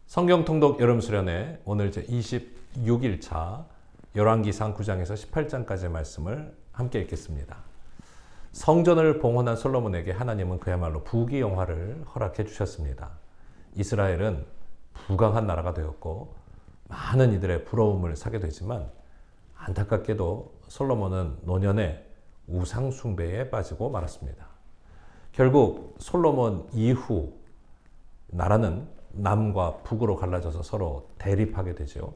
성경 통독 여름 수련회 오늘 제 26일차 열왕기상 9장에서 18장까지의 말씀을 함께 읽겠습니다. 성전을 봉헌한 솔로몬에게 하나님은 그야말로 부귀영화를 허락해 주셨습니다. 이스라엘은 부강한 나라가 되었고 많은 이들의 부러움을 사게 되지만 안타깝게도 솔로몬은 노년에 우상 숭배에 빠지고 말았습니다. 결국 솔로몬 이후 나라는 남과 북으로 갈라져서 서로 대립하게 되죠.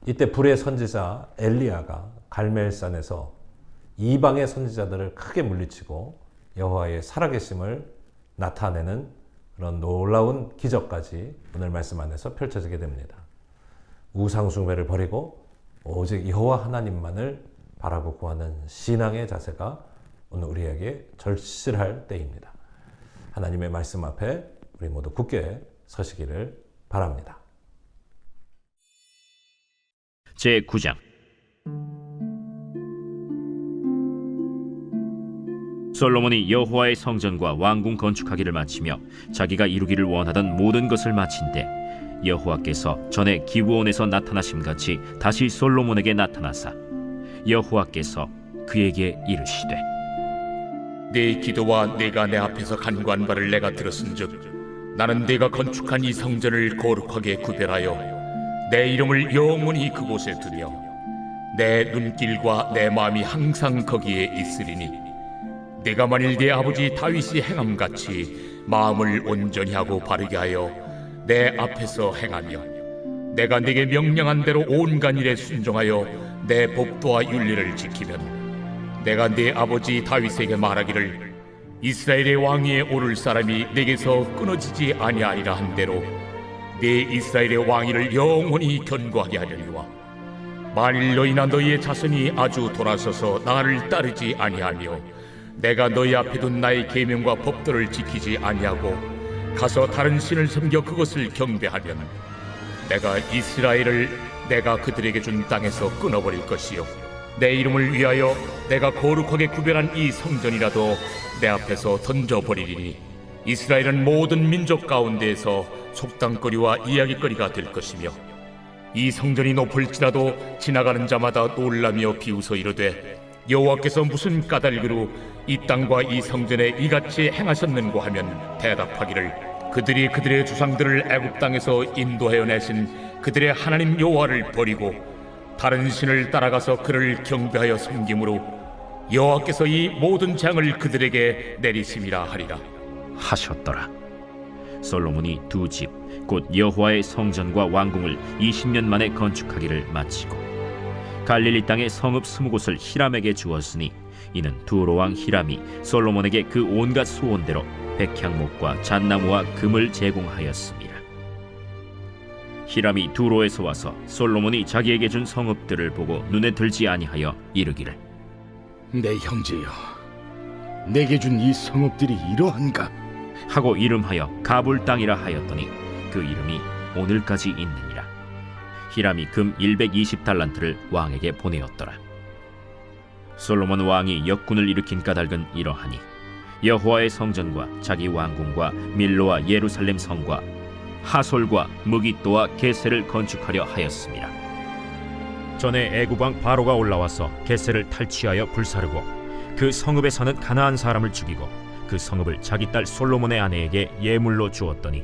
이때 불의 선지자 엘리야가 갈멜산에서 이방의 선지자들을 크게 물리치고 여호와의 살아계심을 나타내는 그런 놀라운 기적까지 오늘 말씀 안에서 펼쳐지게 됩니다. 우상 숭배를 버리고 오직 여호와 하나님만을 바라고 구하는 신앙의 자세가 오늘 우리에게 절실할 때입니다. 하나님의 말씀 앞에 우리 모두 굳게 서시기를 바랍니다. 제9장 솔로몬이 여호와의 성전과 왕궁 건축하기를 마치며 자기가 이루기를 원하던 모든 것을 마친 때 여호와께서 전에 기브온에서 나타나심같이 다시 솔로몬에게 나타나사 여호와께서 그에게 이르시되 네 기도와 네가 내 앞에서 간구한 바를 내가 들었은즉 나는 네가 건축한 이 성전을 거룩하게 구별하여 내 이름을 영원히 그곳에 두며 내 눈길과 내 마음이 항상 거기에 있으리니 네가 만일 네 아버지 다윗이 행함같이 마음을 온전히 하고 바르게 하여 내 앞에서 행하며 내가 네게 명령한 대로 온갖 일에 순종하여 내 법도와 윤리를 지키면 내가 네 아버지 다윗에게 말하기를 이스라엘의 왕위에 오를 사람이 내게서 끊어지지 아니하리라 한 대로 네 이스라엘의 왕위를 영원히 견고하게 하려니와 만일 너희나 너희의 자손이 아주 돌아서서 나를 따르지 아니하며 내가 너희 앞에 둔 나의 계명과 법도를 지키지 아니하고 가서 다른 신을 섬겨 그것을 경배하면 내가 이스라엘을 내가 그들에게 준 땅에서 끊어버릴 것이요 내 이름을 위하여 내가 거룩하게 구별한 이 성전이라도 내 앞에서 던져버리리니 이스라엘은 모든 민족 가운데에서 속담거리와 이야기거리가 될 것이며 이 성전이 높을지라도 지나가는 자마다 놀라며 비웃어 이르되 여호와께서 무슨 까닭으로 이 땅과 이 성전에 이같이 행하셨는고 하면 대답하기를 그들이 그들의 조상들을 애굽 땅에서 인도하여 내신 그들의 하나님 여호와를 버리고 다른 신을 따라가서 그를 경배하여 섬김으로 여호와께서 이 모든 재앙을 그들에게 내리심이라 하리라 하셨더라. 솔로몬이 두 집 곧 여호와의 성전과 왕궁을 20년 만에 건축하기를 마치고 갈릴리 땅의 성읍 20곳을 히람에게 주었으니 이는 두로 왕 히람이 솔로몬에게 그 온갖 소원대로 백향목과 잣나무와 금을 제공하였습니다. 히람이 두로에서 와서 솔로몬이 자기에게 준 성읍들을 보고 눈에 들지 아니하여 이르기를 내 형제여, 내게 준 이 성읍들이 이러한가? 하고 이름하여 가불 땅이라 하였더니 그 이름이 오늘까지 있느니라. 히람이 금 120달란트를 왕에게 보내었더라. 솔로몬 왕이 역군을 일으킨 까닭은 이러하니 여호와의 성전과 자기 왕궁과 밀로와 예루살렘 성과 하솔과 무깃도와 게셀을 건축하려 하였습니다. 전에 애굽 왕 바로가 올라와서 게셀을 탈취하여 불사르고 그 성읍에 사는 가나안 사람을 죽이고 그 성읍을 자기 딸 솔로몬의 아내에게 예물로 주었더니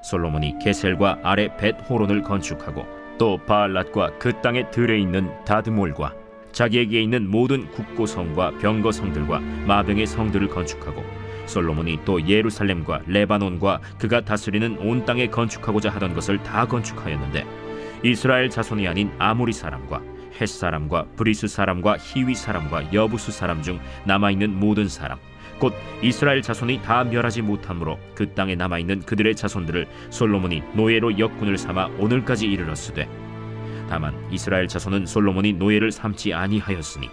솔로몬이 게셀과 아래 벳 호론을 건축하고 또 바알랏과 그 땅에 들에 있는 다드몰과 자기에게 있는 모든 국고성과 병거성들과 마병의 성들을 건축하고 솔로몬이 또 예루살렘과 레바논과 그가 다스리는 온 땅에 건축하고자 하던 것을 다 건축하였는데 이스라엘 자손이 아닌 아모리 사람과 헷 사람과 브리스 사람과 히위 사람과 여부수 사람 중 남아있는 모든 사람 곧 이스라엘 자손이 다 멸하지 못함으로 그 땅에 남아있는 그들의 자손들을 솔로몬이 노예로 역군을 삼아 오늘까지 이르렀으되 다만 이스라엘 자손은 솔로몬이 노예를 삼지 아니하였으니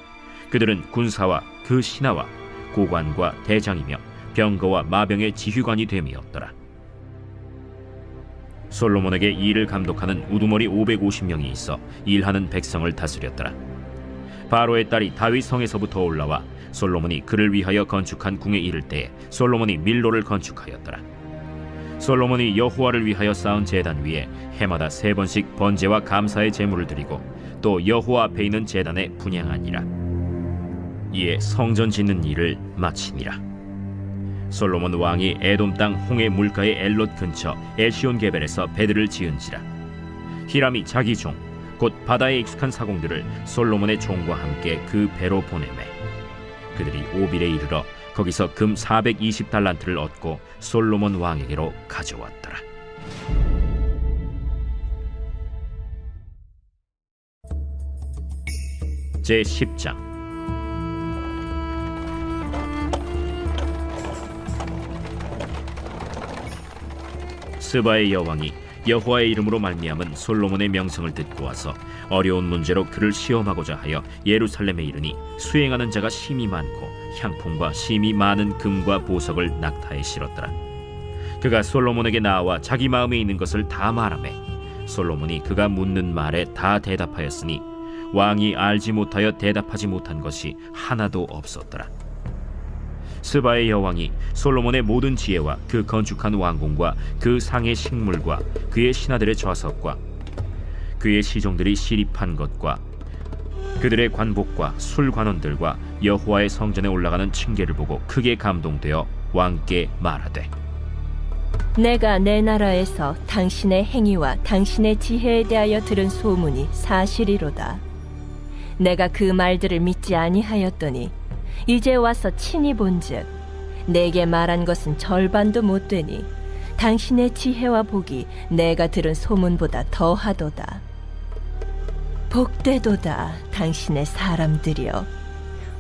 그들은 군사와 그 신하와 고관과 대장이며 병거와 마병의 지휘관이 됨이었더라. 솔로몬에게 이 일을 감독하는 우두머리 550명이 있어 일하는 백성을 다스렸더라. 바로의 딸이 다윗 성에서부터 올라와 솔로몬이 그를 위하여 건축한 궁에 이를 때에 솔로몬이 밀로를 건축하였더라. 솔로몬이 여호와를 위하여 쌓은 제단 위에 해마다 3번씩 번제와 감사의 제물을 드리고 또 여호와 앞에 있는 제단에 분향하니라. 이에 성전 짓는 일을 마치니라. 솔로몬 왕이 에돔 땅 홍해 물가의 엘롯 근처 에시온 게벨에서 배들을 지은지라. 히람이 자기 종 곧 바다에 익숙한 사공들을 솔로몬의 종과 함께 그 배로 보내매 그들이 오빌에 이르러 거기서 금 420달란트를 얻고 솔로몬 왕에게로 가져왔더라. 제 10장. 스바의 여왕이 여호와의 이름으로 말미암은 솔로몬의 명성을 듣고 와서 어려운 문제로 그를 시험하고자 하여 예루살렘에 이르니 수행하는 자가 심히 많고 향품과 심히 많은 금과 보석을 낙타에 실었더라. 그가 솔로몬에게 나와 자기 마음에 있는 것을 다 말하매 솔로몬이 그가 묻는 말에 다 대답하였으니 왕이 알지 못하여 대답하지 못한 것이 하나도 없었더라. 스바의 여왕이 솔로몬의 모든 지혜와 그 건축한 왕궁과 그 상의 식물과 그의 신하들의 좌석과 그의 시종들이 시립한 것과 그들의 관복과 술관원들과 여호와의 성전에 올라가는 층계를 보고 크게 감동되어 왕께 말하되 내가 내 나라에서 당신의 행위와 당신의 지혜에 대하여 들은 소문이 사실이로다. 내가 그 말들을 믿지 아니하였더니 이제 와서 친히 본즉 내게 말한 것은 절반도 못 되니 당신의 지혜와 복이 내가 들은 소문보다 더하도다. 복되도다 당신의 사람들이여,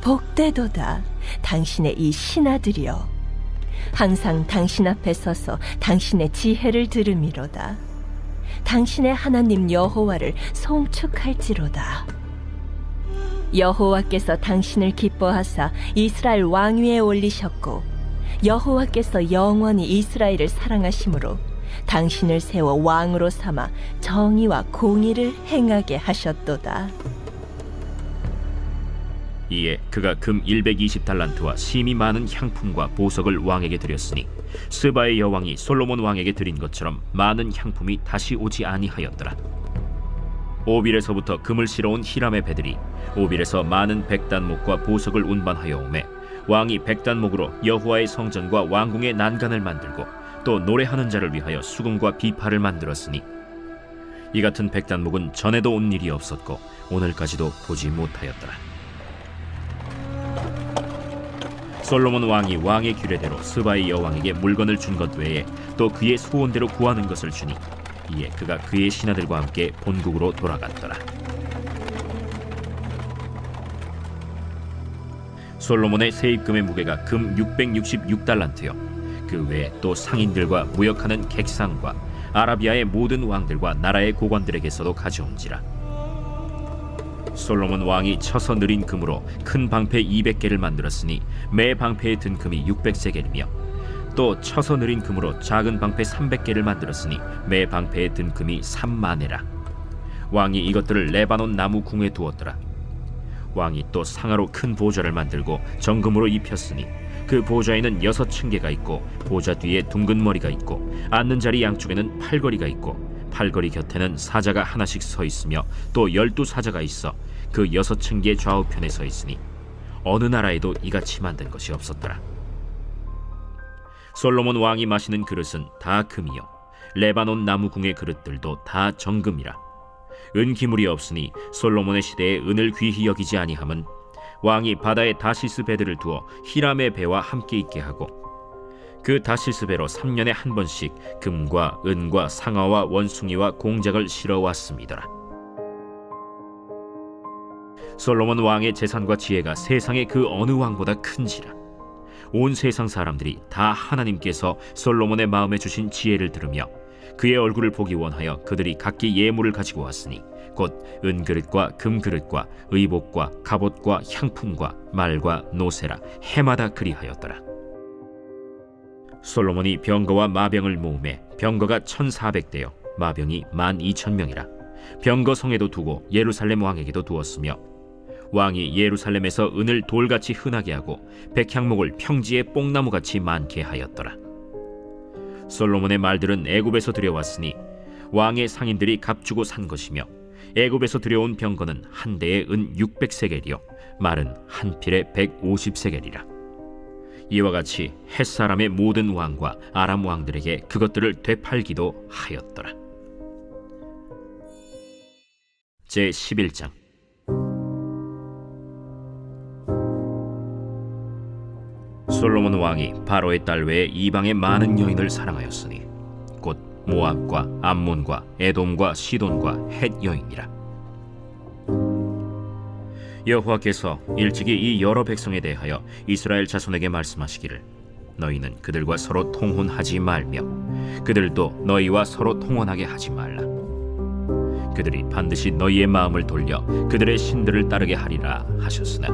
복되도다 당신의 이 신하들이여. 항상 당신 앞에 서서 당신의 지혜를 들음이로다. 당신의 하나님 여호와를 송축할지로다. 여호와께서 당신을 기뻐하사 이스라엘 왕위에 올리셨고 여호와께서 영원히 이스라엘을 사랑하심으로 당신을 세워 왕으로 삼아 정의와 공의를 행하게 하셨도다. 이에 그가 금 120달란트와 심히 많은 향품과 보석을 왕에게 드렸으니 스바의 여왕이 솔로몬 왕에게 드린 것처럼 많은 향품이 다시 오지 아니하였더라. 오빌에서부터 금을 실어온 히람의 배들이 오빌에서 많은 백단목과 보석을 운반하여 오매 왕이 백단목으로 여호와의 성전과 왕궁의 난간을 만들고 또 노래하는 자를 위하여 수금과 비파를 만들었으니 이 같은 백단목은 전에도 온 일이 없었고 오늘까지도 보지 못하였더라. 솔로몬 왕이 왕의 규례대로 스바의 여왕에게 물건을 준 것 외에 또 그의 소원대로 구하는 것을 주니 이에 그가 그의 신하들과 함께 본국으로 돌아갔더라. 솔로몬의 세입금의 무게가 금 666달란트요 그 외에 또 상인들과 무역하는 객상과 아라비아의 모든 왕들과 나라의 고관들에게서도 가져온지라. 솔로몬 왕이 쳐서 느린 금으로 큰 방패 200개를 만들었으니 매 방패에 든 금이 600세겔이며 또 쳐서 느린 금으로 작은 방패 300개를 만들었으니 매 방패에 든 금이 3만에라. 왕이 이것들을 레바논 나무 궁에 두었더라. 왕이 또 상하로 큰 보좌를 만들고 정금으로 입혔으니 그 보좌에는 6층계가 있고 보좌 뒤에 둥근 머리가 있고 앉는 자리 양쪽에는 팔걸이가 있고 팔걸이 곁에는 사자가 하나씩 서 있으며 또 12사자가 있어 그 6층계 좌우편에 서 있으니 어느 나라에도 이같이 만든 것이 없었더라. 솔로몬 왕이 마시는 그릇은 다 금이요 레바논 나무 궁의 그릇들도 다 정금이라. 은기물이 없으니 솔로몬의 시대에 은을 귀히 여기지 아니함은 왕이 바다에 다시스 배들을 두어 히람의 배와 함께 있게 하고 그 다시스 배로 3년에 한 번씩 금과 은과 상아와 원숭이와 공작을 실어 왔습니다. 솔로몬 왕의 재산과 지혜가 세상의 그 어느 왕보다 큰지라. 온 세상 사람들이 다 하나님께서 솔로몬의 마음에 주신 지혜를 들으며 그의 얼굴을 보기 원하여 그들이 각기 예물을 가지고 왔으니 곧 은그릇과 금그릇과 의복과 갑옷과 향품과 말과 노새라 해마다 그리하였더라. 솔로몬이 병거와 마병을 모으매 병거가 1400대요 마병이 12,000명이라. 병거성에도 두고 예루살렘 왕에게도 두었으며 왕이 예루살렘에서 은을 돌같이 흔하게 하고 백향목을 평지에 뽕나무같이 많게 하였더라. 솔로몬의 말들은 애굽에서 들여왔으니 왕의 상인들이 값주고 산 것이며 애굽에서 들여온 병거는 한 대에 은 600세겔이요 말은 한 필에 150세겔이라. 이와 같이 헷사람의 모든 왕과 아람 왕들에게 그것들을 되팔기도 하였더라. 제 11장. 솔로몬 왕이 바로의 딸 외에 이방의 많은 여인을 사랑하였으니 곧 모압과 암몬과 에돔과 시돈과 헷 여인이라. 여호와께서 일찍이 이 여러 백성에 대하여 이스라엘 자손에게 말씀하시기를 너희는 그들과 서로 통혼하지 말며 그들도 너희와 서로 통혼하게 하지 말라. 그들이 반드시 너희의 마음을 돌려 그들의 신들을 따르게 하리라 하셨으나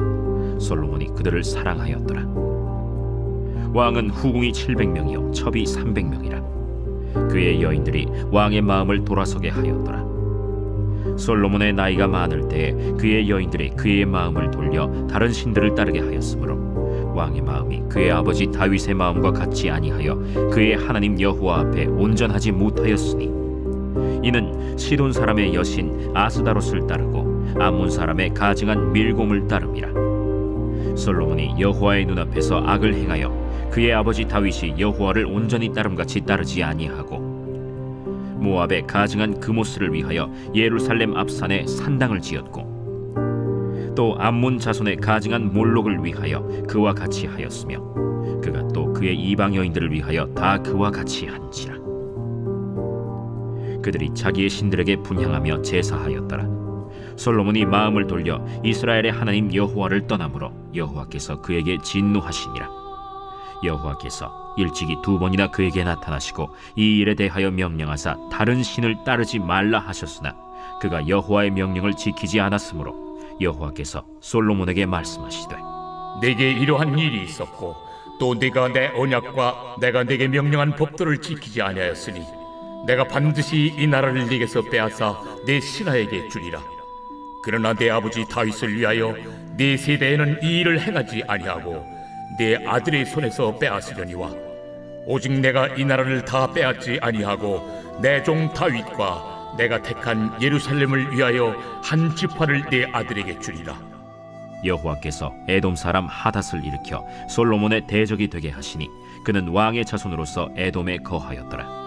솔로몬이 그들을 사랑하였더라. 왕은 후궁이 700명이요 첩이 300명이라. 그의 여인들이 왕의 마음을 돌아서게 하였더라. 솔로몬의 나이가 많을 때에 그의 여인들이 그의 마음을 돌려 다른 신들을 따르게 하였으므로 왕의 마음이 그의 아버지 다윗의 마음과 같지 아니하여 그의 하나님 여호와 앞에 온전하지 못하였으니 이는 시돈 사람의 여신 아스다롯을 따르고 암몬 사람의 가증한 밀곰을 따름이라. 솔로몬이 여호와의 눈앞에서 악을 행하여 그의 아버지 다윗이 여호와를 온전히 따름같이 따르지 아니하고 모압의 가증한 그모스를 위하여 예루살렘 앞산에 산당을 지었고 또 암몬 자손의 가증한 몰록을 위하여 그와 같이 하였으며 그가 또 그의 이방 여인들을 위하여 다 그와 같이 한지라. 그들이 자기의 신들에게 분향하며 제사하였더라. 솔로몬이 마음을 돌려 이스라엘의 하나님 여호와를 떠나므로 여호와께서 그에게 진노하시니라. 여호와께서 일찍이 2번이나 그에게 나타나시고 이 일에 대하여 명령하사 다른 신을 따르지 말라 하셨으나 그가 여호와의 명령을 지키지 않았으므로 여호와께서 솔로몬에게 말씀하시되 내게 이러한 일이 있었고 또 네가 내 언약과 내가 네게 명령한 법도를 지키지 아니하였으니 내가 반드시 이 나라를 네게서 빼앗아 내 신하에게 주리라. 그러나 내 아버지 다윗을 위하여 네 세대에는 이 일을 행하지 아니하고 내 아들의 손에서 빼앗으려니와 오직 내가 이 나라를 다 빼앗지 아니하고 내 종 다윗과 내가 택한 예루살렘을 위하여 한 지파를 내 아들에게 주리라. 여호와께서 에돔 사람 하닷을 일으켜 솔로몬의 대적이 되게 하시니 그는 왕의 자손으로서 에돔에 거하였더라.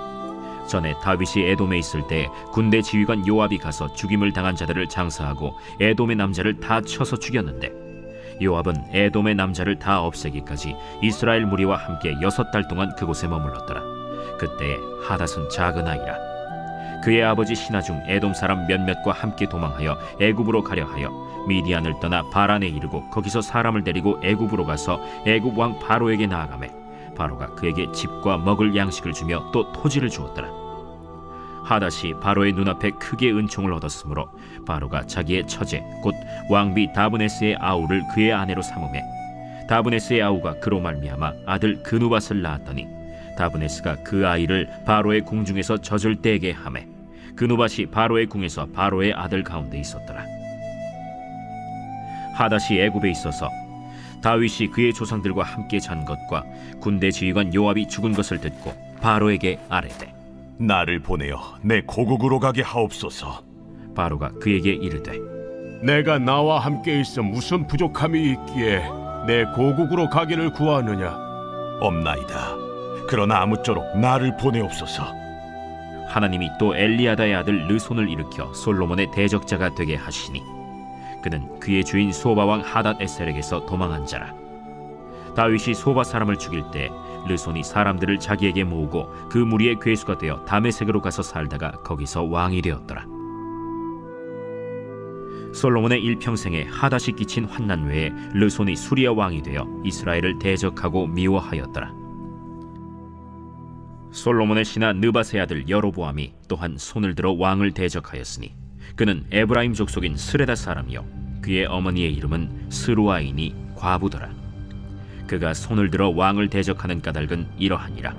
전에 다윗이 에돔에 있을 때 군대 지휘관 요압이 가서 죽임을 당한 자들을 장사하고 에돔의 남자를 다 쳐서 죽였는데 요압은 에돔의 남자를 다 없애기까지 이스라엘 무리와 함께 6달 동안 그곳에 머물렀더라. 그때에 하닷은 작은 아이라. 그의 아버지 신하 중 에돔 사람 몇몇과 함께 도망하여 애굽으로 가려 하여 미디안을 떠나 바란에 이르고 거기서 사람을 데리고 애굽으로 가서 애굽 왕 바로에게 나아가매 바로가 그에게 집과 먹을 양식을 주며 또 토지를 주었더라. 하닷이 바로의 눈앞에 크게 은총을 얻었으므로 바로가 자기의 처제 곧 왕비 다브네스의 아우를 그의 아내로 삼으매 다브네스의 아우가 그로 말미암아 아들 그누밧을 낳았더니 다브네스가 그 아이를 바로의 궁중에서 젖을 떼게 하매 그누밧이 바로의 궁에서 바로의 아들 가운데 있었더라. 하닷이 애굽에 있어서 다윗이 그의 조상들과 함께 잔 것과 군대 지휘관 요압이 죽은 것을 듣고 바로에게 아뢰되 나를 보내어 내 고국으로 가게 하옵소서. 바로가 그에게 이르되 내가 나와 함께 있어 무슨 부족함이 있기에 내 고국으로 가기를 구하느냐? 없나이다. 그러나 아무쪼록 나를 보내옵소서. 하나님이 또 엘리야다의 아들 르손을 일으켜 솔로몬의 대적자가 되게 하시니 그는 그의 주인 소바왕 하닷 에셀에게서 도망한 자라. 다윗이 소바 사람을 죽일 때 르손이 사람들을 자기에게 모으고 그 무리의 괴수가 되어 다메섹으로 가서 살다가 거기서 왕이 되었더라. 솔로몬의 일평생에 하닷이 끼친 환난 외에 르손이 수리아 왕이 되어 이스라엘을 대적하고 미워하였더라. 솔로몬의 신하 느밧의 아들 여로보암이 또한 손을 들어 왕을 대적하였으니 그는 에브라임 족속인 스레다 사람이요 그의 어머니의 이름은 스루아이니 과부더라. 그가 손을 들어 왕을 대적하는 까닭은 이러하니라.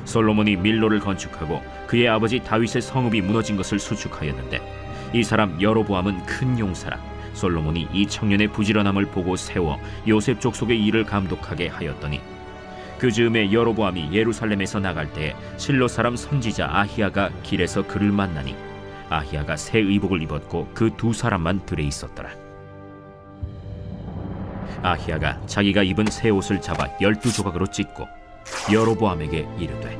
솔로몬이 밀로를 건축하고 그의 아버지 다윗의 성읍이 무너진 것을 수축하였는데 이 사람 여로보암은 큰 용사라. 솔로몬이 이 청년의 부지런함을 보고 세워 요셉 족속의 일을 감독하게 하였더니 그 즈음에 여로보암이 예루살렘에서 나갈 때 실로 사람 선지자 아히야가 길에서 그를 만나니 아히야가 새 의복을 입었고 그 두 사람만 들에 있었더라. 아히야가 자기가 입은 새 옷을 잡아 12조각으로 찢고 여로보암에게 이르되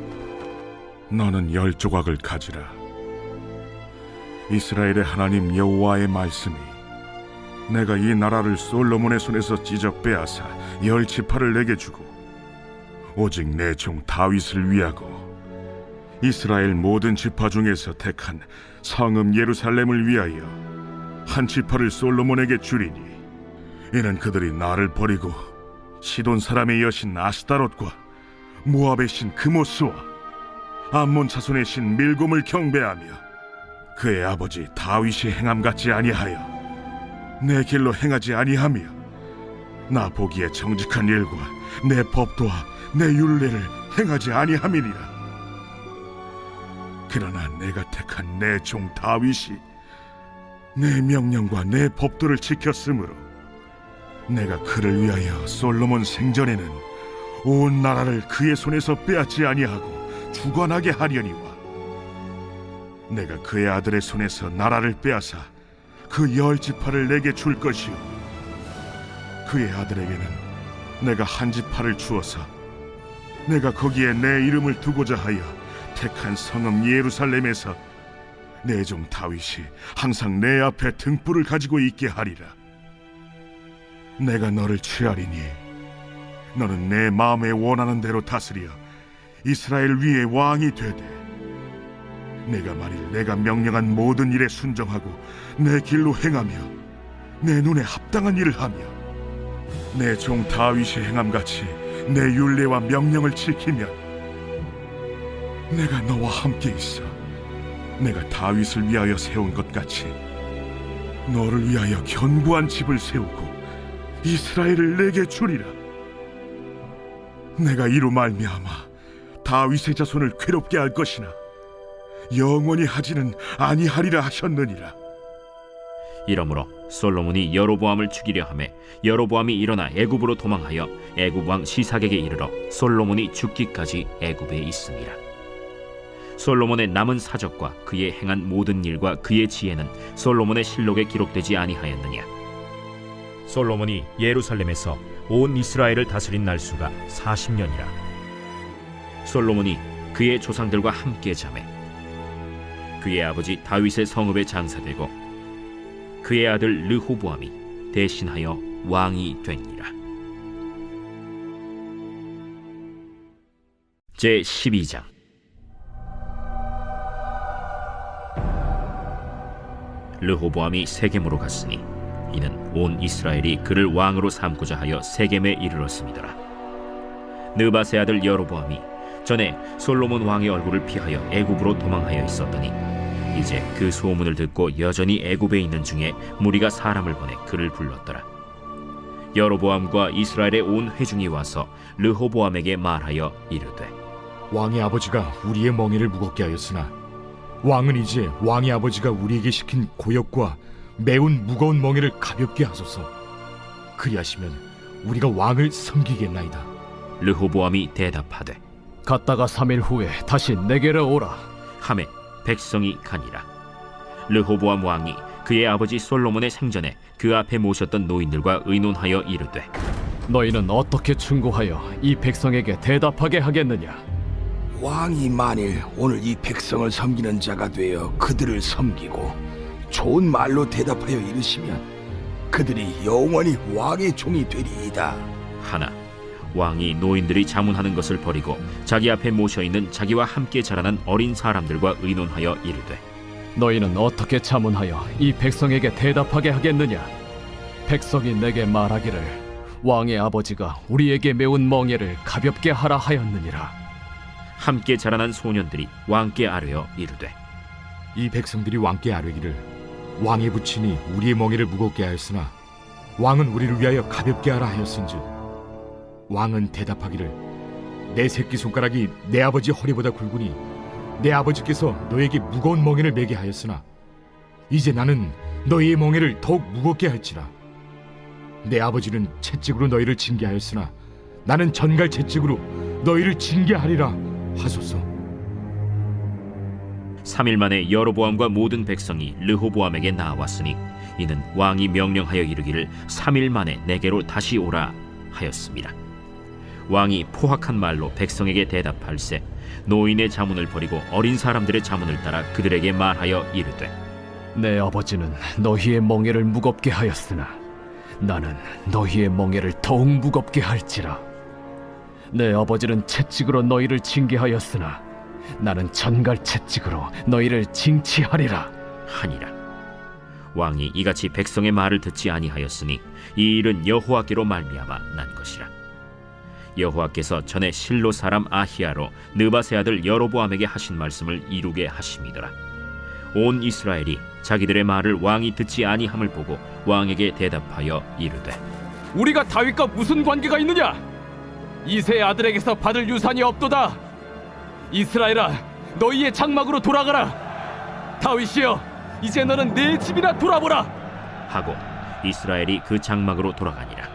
너는 10조각을 가지라. 이스라엘의 하나님 여호와의 말씀이 내가 이 나라를 솔로몬의 손에서 찢어 빼앗아 10지파를 내게 주고 오직 내 종 다윗을 위하고 이스라엘 모든 지파 중에서 택한 성읍 예루살렘을 위하여 한 지파를 솔로몬에게 주리니 이는 그들이 나를 버리고 시돈 사람의 여신 아스타롯과 모압의 신 그모스와 암몬 자손의 신 밀곰을 경배하며 그의 아버지 다윗이 행함 같지 아니하여 내 길로 행하지 아니하며 나 보기에 정직한 일과 내 법도와 내 율례를 행하지 아니함이니라. 그러나 내가 택한 내 종 다윗이 내 명령과 내 법도를 지켰으므로 내가 그를 위하여 솔로몬 생전에는 온 나라를 그의 손에서 빼앗지 아니하고 주관하게 하려니와 내가 그의 아들의 손에서 나라를 빼앗아 그 10지파를 내게 줄 것이요 그의 아들에게는 내가 한 지파를 주어서 내가 거기에 내 이름을 두고자 하여 택한 성읍 예루살렘에서 내 종 다윗이 항상 내 앞에 등불을 가지고 있게 하리라. 내가 너를 취하리니 너는 내 마음에 원하는 대로 다스려 이스라엘 위에 왕이 되되 내가 만일 내가 명령한 모든 일에 순종하고 내 길로 행하며 내 눈에 합당한 일을 하며 내 종 다윗이 행함같이 내 율례와 명령을 지키면 내가 너와 함께 있어 내가 다윗을 위하여 세운 것 같이 너를 위하여 견고한 집을 세우고 이스라엘을 내게 주리라. 내가 이로 말미암아 다윗의 자손을 괴롭게 할 것이나 영원히 하지는 아니하리라 하셨느니라. 이러므로 솔로몬이 여로보암을 죽이려 하매 여로보암이 일어나 애굽으로 도망하여 애굽 왕 시삭에게 이르러 솔로몬이 죽기까지 애굽에 있음이라. 솔로몬의 남은 사적과 그의 행한 모든 일과 그의 지혜는 솔로몬의 실록에 기록되지 아니하였느냐. 솔로몬이 예루살렘에서 온 이스라엘을 다스린 날수가 40년이라. 솔로몬이 그의 조상들과 함께 자매 그의 아버지 다윗의 성읍에 장사되고 그의 아들 르호보암이 대신하여 왕이 되니라. 제12장. 르호보암이 세겜으로 갔으니 이는 온 이스라엘이 그를 왕으로 삼고자 하여 세겜에 이르렀음이더라. 느밧의 아들 여로보암이 전에 솔로몬 왕의 얼굴을 피하여 애굽으로 도망하여 있었더니 이제 그 소문을 듣고 여전히 애굽에 있는 중에 무리가 사람을 보내 그를 불렀더라. 여로보암과 이스라엘의 온 회중이 와서 르호보암에게 말하여 이르되 왕의 아버지가 우리의 멍에를 무겁게 하였으나 왕은 이제 왕의 아버지가 우리에게 시킨 고역과 매운 무거운 멍에를 가볍게 하소서. 그리하시면 우리가 왕을 섬기겠나이다. 르호보암이 대답하되 갔다가 3일 후에 다시 내게로 오라. 하매 백성이 가니라. 르호보암 왕이 그의 아버지 솔로몬의 생전에 그 앞에 모셨던 노인들과 의논하여 이르되 너희는 어떻게 충고하여 이 백성에게 대답하게 하겠느냐? 왕이 만일 오늘 이 백성을 섬기는 자가 되어 그들을 섬기고 좋은 말로 대답하여 이르시면 그들이 영원히 왕의 종이 되리이다. 하나 왕이 노인들이 자문하는 것을 버리고 자기 앞에 모셔있는 자기와 함께 자라난 어린 사람들과 의논하여 이르되 너희는 어떻게 자문하여 이 백성에게 대답하게 하겠느냐? 백성이 내게 말하기를 왕의 아버지가 우리에게 매운 멍에를 가볍게 하라 하였느니라. 함께 자라난 소년들이 왕께 아뢰어 이르되 이 백성들이 왕께 아뢰기를 왕의 부친이 우리의 멍에를 무겁게 하였으나 왕은 우리를 위하여 가볍게 하라 하였은즉 왕은 대답하기를 내 새끼손가락이 내 아버지 허리보다 굵으니 내 아버지께서 너에게 무거운 멍에를 매게 하였으나 이제 나는 너희의 멍에를 더욱 무겁게 할지라. 내 아버지는 채찍으로 너희를 징계하였으나 나는 전갈 채찍으로 너희를 징계하리라 하소서. 3일 만에 여로보암과 모든 백성이 르호보암에게 나왔으니 이는 왕이 명령하여 이르기를 3일 만에 내게로 다시 오라 하였습니다. 왕이 포악한 말로 백성에게 대답할세 노인의 자문을 버리고 어린 사람들의 자문을 따라 그들에게 말하여 이르되 내 아버지는 너희의 멍에를 무겁게 하였으나 나는 너희의 멍에를 더욱 무겁게 할지라. 내 아버지는 채찍으로 너희를 징계하였으나 나는 전갈 채찍으로 너희를 징치하리라 하니라. 왕이 이같이 백성의 말을 듣지 아니하였으니 이 일은 여호와께로 말미암아 난 것이라. 여호와께서 전에 실로 사람 아히야로 느밧의 아들 여로보암에게 하신 말씀을 이루게 하심이더라. 온 이스라엘이 자기들의 말을 왕이 듣지 아니함을 보고 왕에게 대답하여 이르되 우리가 다윗과 무슨 관계가 있느냐? 이새의 아들에게서 받을 유산이 없도다. 이스라엘아, 너희의 장막으로 돌아가라. 다윗이여, 이제 너는 내 집이나 돌아보라 하고 이스라엘이 그 장막으로 돌아가니라.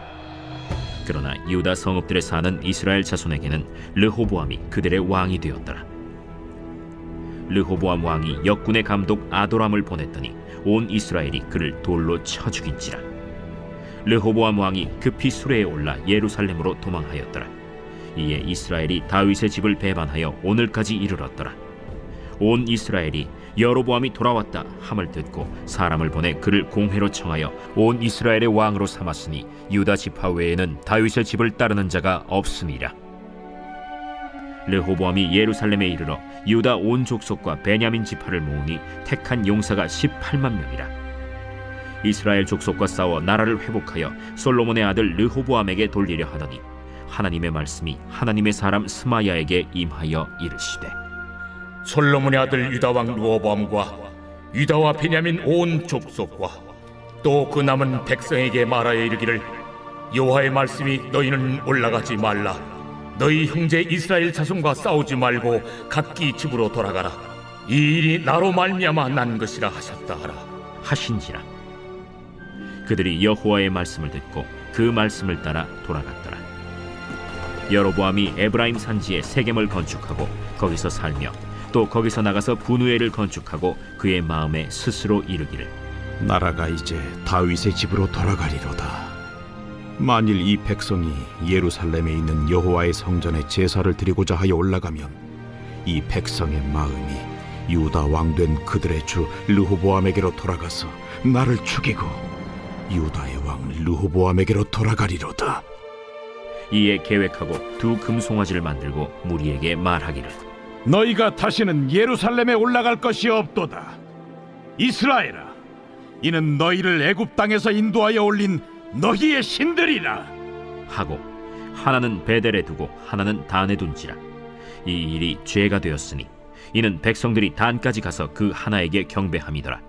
그러나 유다 성읍들에 사는 이스라엘 자손에게는 르호보암이 그들의 왕이 되었더라. 르호보암 왕이 역군의 감독 아도람을 보냈더니 온 이스라엘이 그를 돌로 쳐 죽인지라. 르호보암 왕이 급히 수레에 올라 예루살렘으로 도망하였더라. 이에 이스라엘이 다윗의 집을 배반하여 오늘까지 이르렀더라. 온 이스라엘이 여로보암이 돌아왔다 함을 듣고 사람을 보내 그를 공회로 청하여 온 이스라엘의 왕으로 삼았으니 유다 지파 외에는 다윗의 집을 따르는 자가 없음이라. 르호보암이 예루살렘에 이르러 유다 온 족속과 베냐민 지파를 모으니 택한 용사가 18만 명이라. 이스라엘 족속과 싸워 나라를 회복하여 솔로몬의 아들 르호보암에게 돌리려 하더니 하나님의 말씀이 하나님의 사람 스마야에게 임하여 이르시되 솔로몬의 아들 유다 왕 르호보암과 유다와 베냐민 온 족속과 또 그 남은 백성에게 말하여 이르기를 여호와의 말씀이 너희는 올라가지 말라. 너희 형제 이스라엘 자손과 싸우지 말고 각기 집으로 돌아가라. 이 일이 나로 말미암아 난 것이라 하셨다 하라 하신지라. 그들이 여호와의 말씀을 듣고 그 말씀을 따라 돌아갔더라. 여로보암이 에브라임 산지에 세겜을 건축하고 거기서 살며 또 거기서 나가서 분우엘을 건축하고 그의 마음에 스스로 이르기를 나라가 이제 다윗의 집으로 돌아가리로다. 만일 이 백성이 예루살렘에 있는 여호와의 성전에 제사를 드리고자 하여 올라가면 이 백성의 마음이 유다 왕된 그들의 주 르호보암에게로 돌아가서 나를 죽이고 유다의 왕 르호보암에게로 돌아가리로다. 이에 계획하고 두 금송아지를 만들고 무리에게 말하기를 너희가 다시는 예루살렘에 올라갈 것이 없도다. 이스라엘아, 이는 너희를 애굽 땅에서 인도하여 올린 너희의 신들이라 하고 하나는 베델에 두고 하나는 단에 둔지라. 이 일이 죄가 되었으니 이는 백성들이 단까지 가서 그 하나에게 경배함이더라.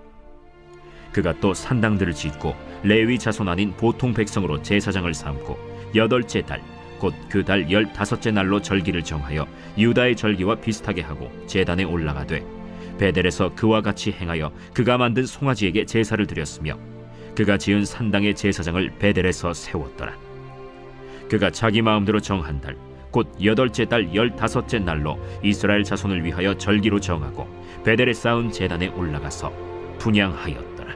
그가 또 산당들을 짓고 레위 자손 아닌 보통 백성으로 제사장을 삼고 8째 달 곧 그 달 15째 날로 절기를 정하여 유다의 절기와 비슷하게 하고 제단에 올라가되 베델에서 그와 같이 행하여 그가 만든 송아지에게 제사를 드렸으며 그가 지은 산당의 제사장을 베델에서 세웠더라. 그가 자기 마음대로 정한 달 곧 8째 달 15째 날로 이스라엘 자손을 위하여 절기로 정하고 베델에 쌓은 제단에 올라가서 분향하였더라.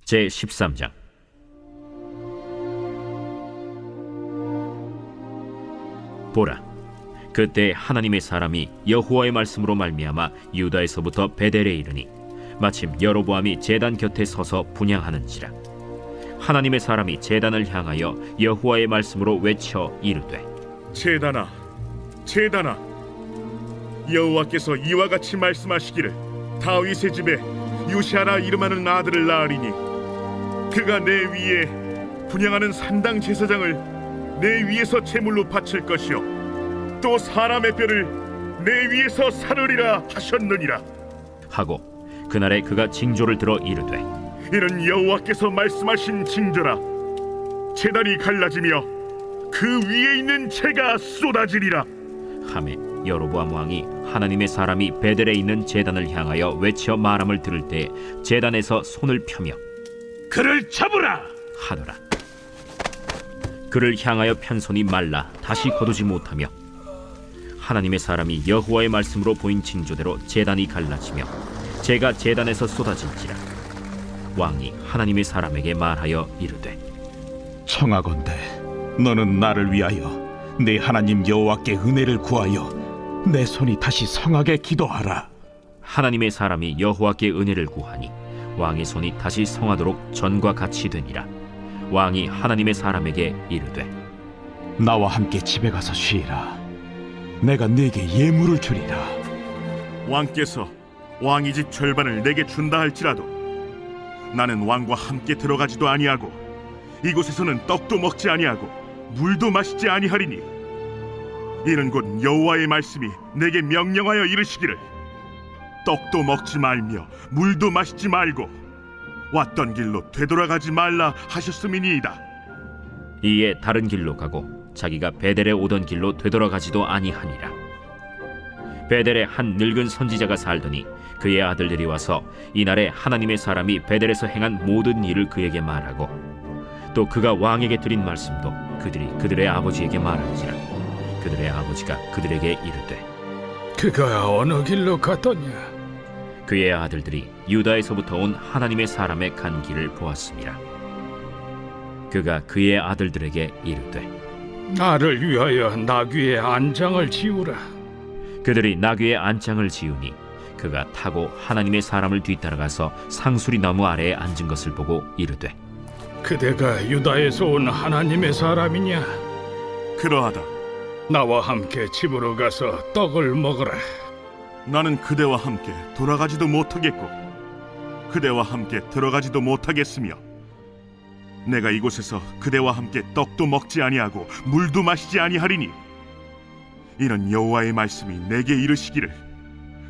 제13장. 보라, 그때 하나님의 사람이 여호와의 말씀으로 말미암아 유다에서부터 베델에 이르니 마침 여로보암이 제단 곁에 서서 분향하는지라. 하나님의 사람이 제단을 향하여 여호와의 말씀으로 외쳐 이르되 제단아, 제단아, 여호와께서 이와 같이 말씀하시기를 다윗의 집에 요시아라 이름하는 아들을 낳으리니 그가 내 위에 분향하는 산당 제사장을 내 위에서 제물로 바칠 것이요 또 사람의 뼈를 내 위에서 사르리라 하셨느니라 하고 그날에 그가 징조를 들어 이르되 이는 여호와께서 말씀하신 징조라. 제단이 갈라지며 그 위에 있는 재가 쏟아지리라 하매 여로보암 왕이 하나님의 사람이 베델에 있는 제단을 향하여 외쳐 말함을 들을 때 제단에서 손을 펴며 그를 잡으라 하더라. 그를 향하여 편손이 말라 다시 거두지 못하며 하나님의 사람이 여호와의 말씀으로 보인 징조대로 제단이 갈라지며 재가 제단에서 쏟아질지라. 왕이 하나님의 사람에게 말하여 이르되 청하건대 너는 나를 위하여 내 하나님 여호와께 은혜를 구하여 내 손이 다시 성하게 기도하라. 하나님의 사람이 여호와께 은혜를 구하니 왕의 손이 다시 성하도록 전과 같이 되니라. 왕이 하나님의 사람에게 이르되 나와 함께 집에 가서 쉬라. 내가 네게 예물을 주리라. 왕께서 왕의 집 절반을 내게 준다 할지라도 나는 왕과 함께 들어가지도 아니하고 이곳에서는 떡도 먹지 아니하고 물도 마시지 아니하리니 이는 곧 여호와의 말씀이 내게 명령하여 이르시기를 떡도 먹지 말며 물도 마시지 말고 왔던 길로 되돌아가지 말라 하셨음이니이다. 이에 다른 길로 가고 자기가 베델에 오던 길로 되돌아가지도 아니하니라. 베델에 한 늙은 선지자가 살더니 그의 아들들이 와서 이날에 하나님의 사람이 베델에서 행한 모든 일을 그에게 말하고 또 그가 왕에게 드린 말씀도 그들이 그들의 아버지에게 말한지라. 그들의 아버지가 그들에게 이르되 그가 어느 길로 갔더냐? 그의 아들들이 유다에서부터 온 하나님의 사람의 간 길을 보았습니다. 그가 그의 아들들에게 이르되 나를 위하여 나귀의 안장을 지우라. 그들이 나귀의 안장을 지으니 그가 타고 하나님의 사람을 뒤따라가서 상수리 나무 아래에 앉은 것을 보고 이르되 그대가 유다에서 온 하나님의 사람이냐? 그러하다. 나와 함께 집으로 가서 떡을 먹으라. 나는 그대와 함께 돌아가지도 못하겠고 그대와 함께 들어가지도 못하겠으며 내가 이곳에서 그대와 함께 떡도 먹지 아니하고 물도 마시지 아니하리니 이는 여호와의 말씀이 내게 이르시기를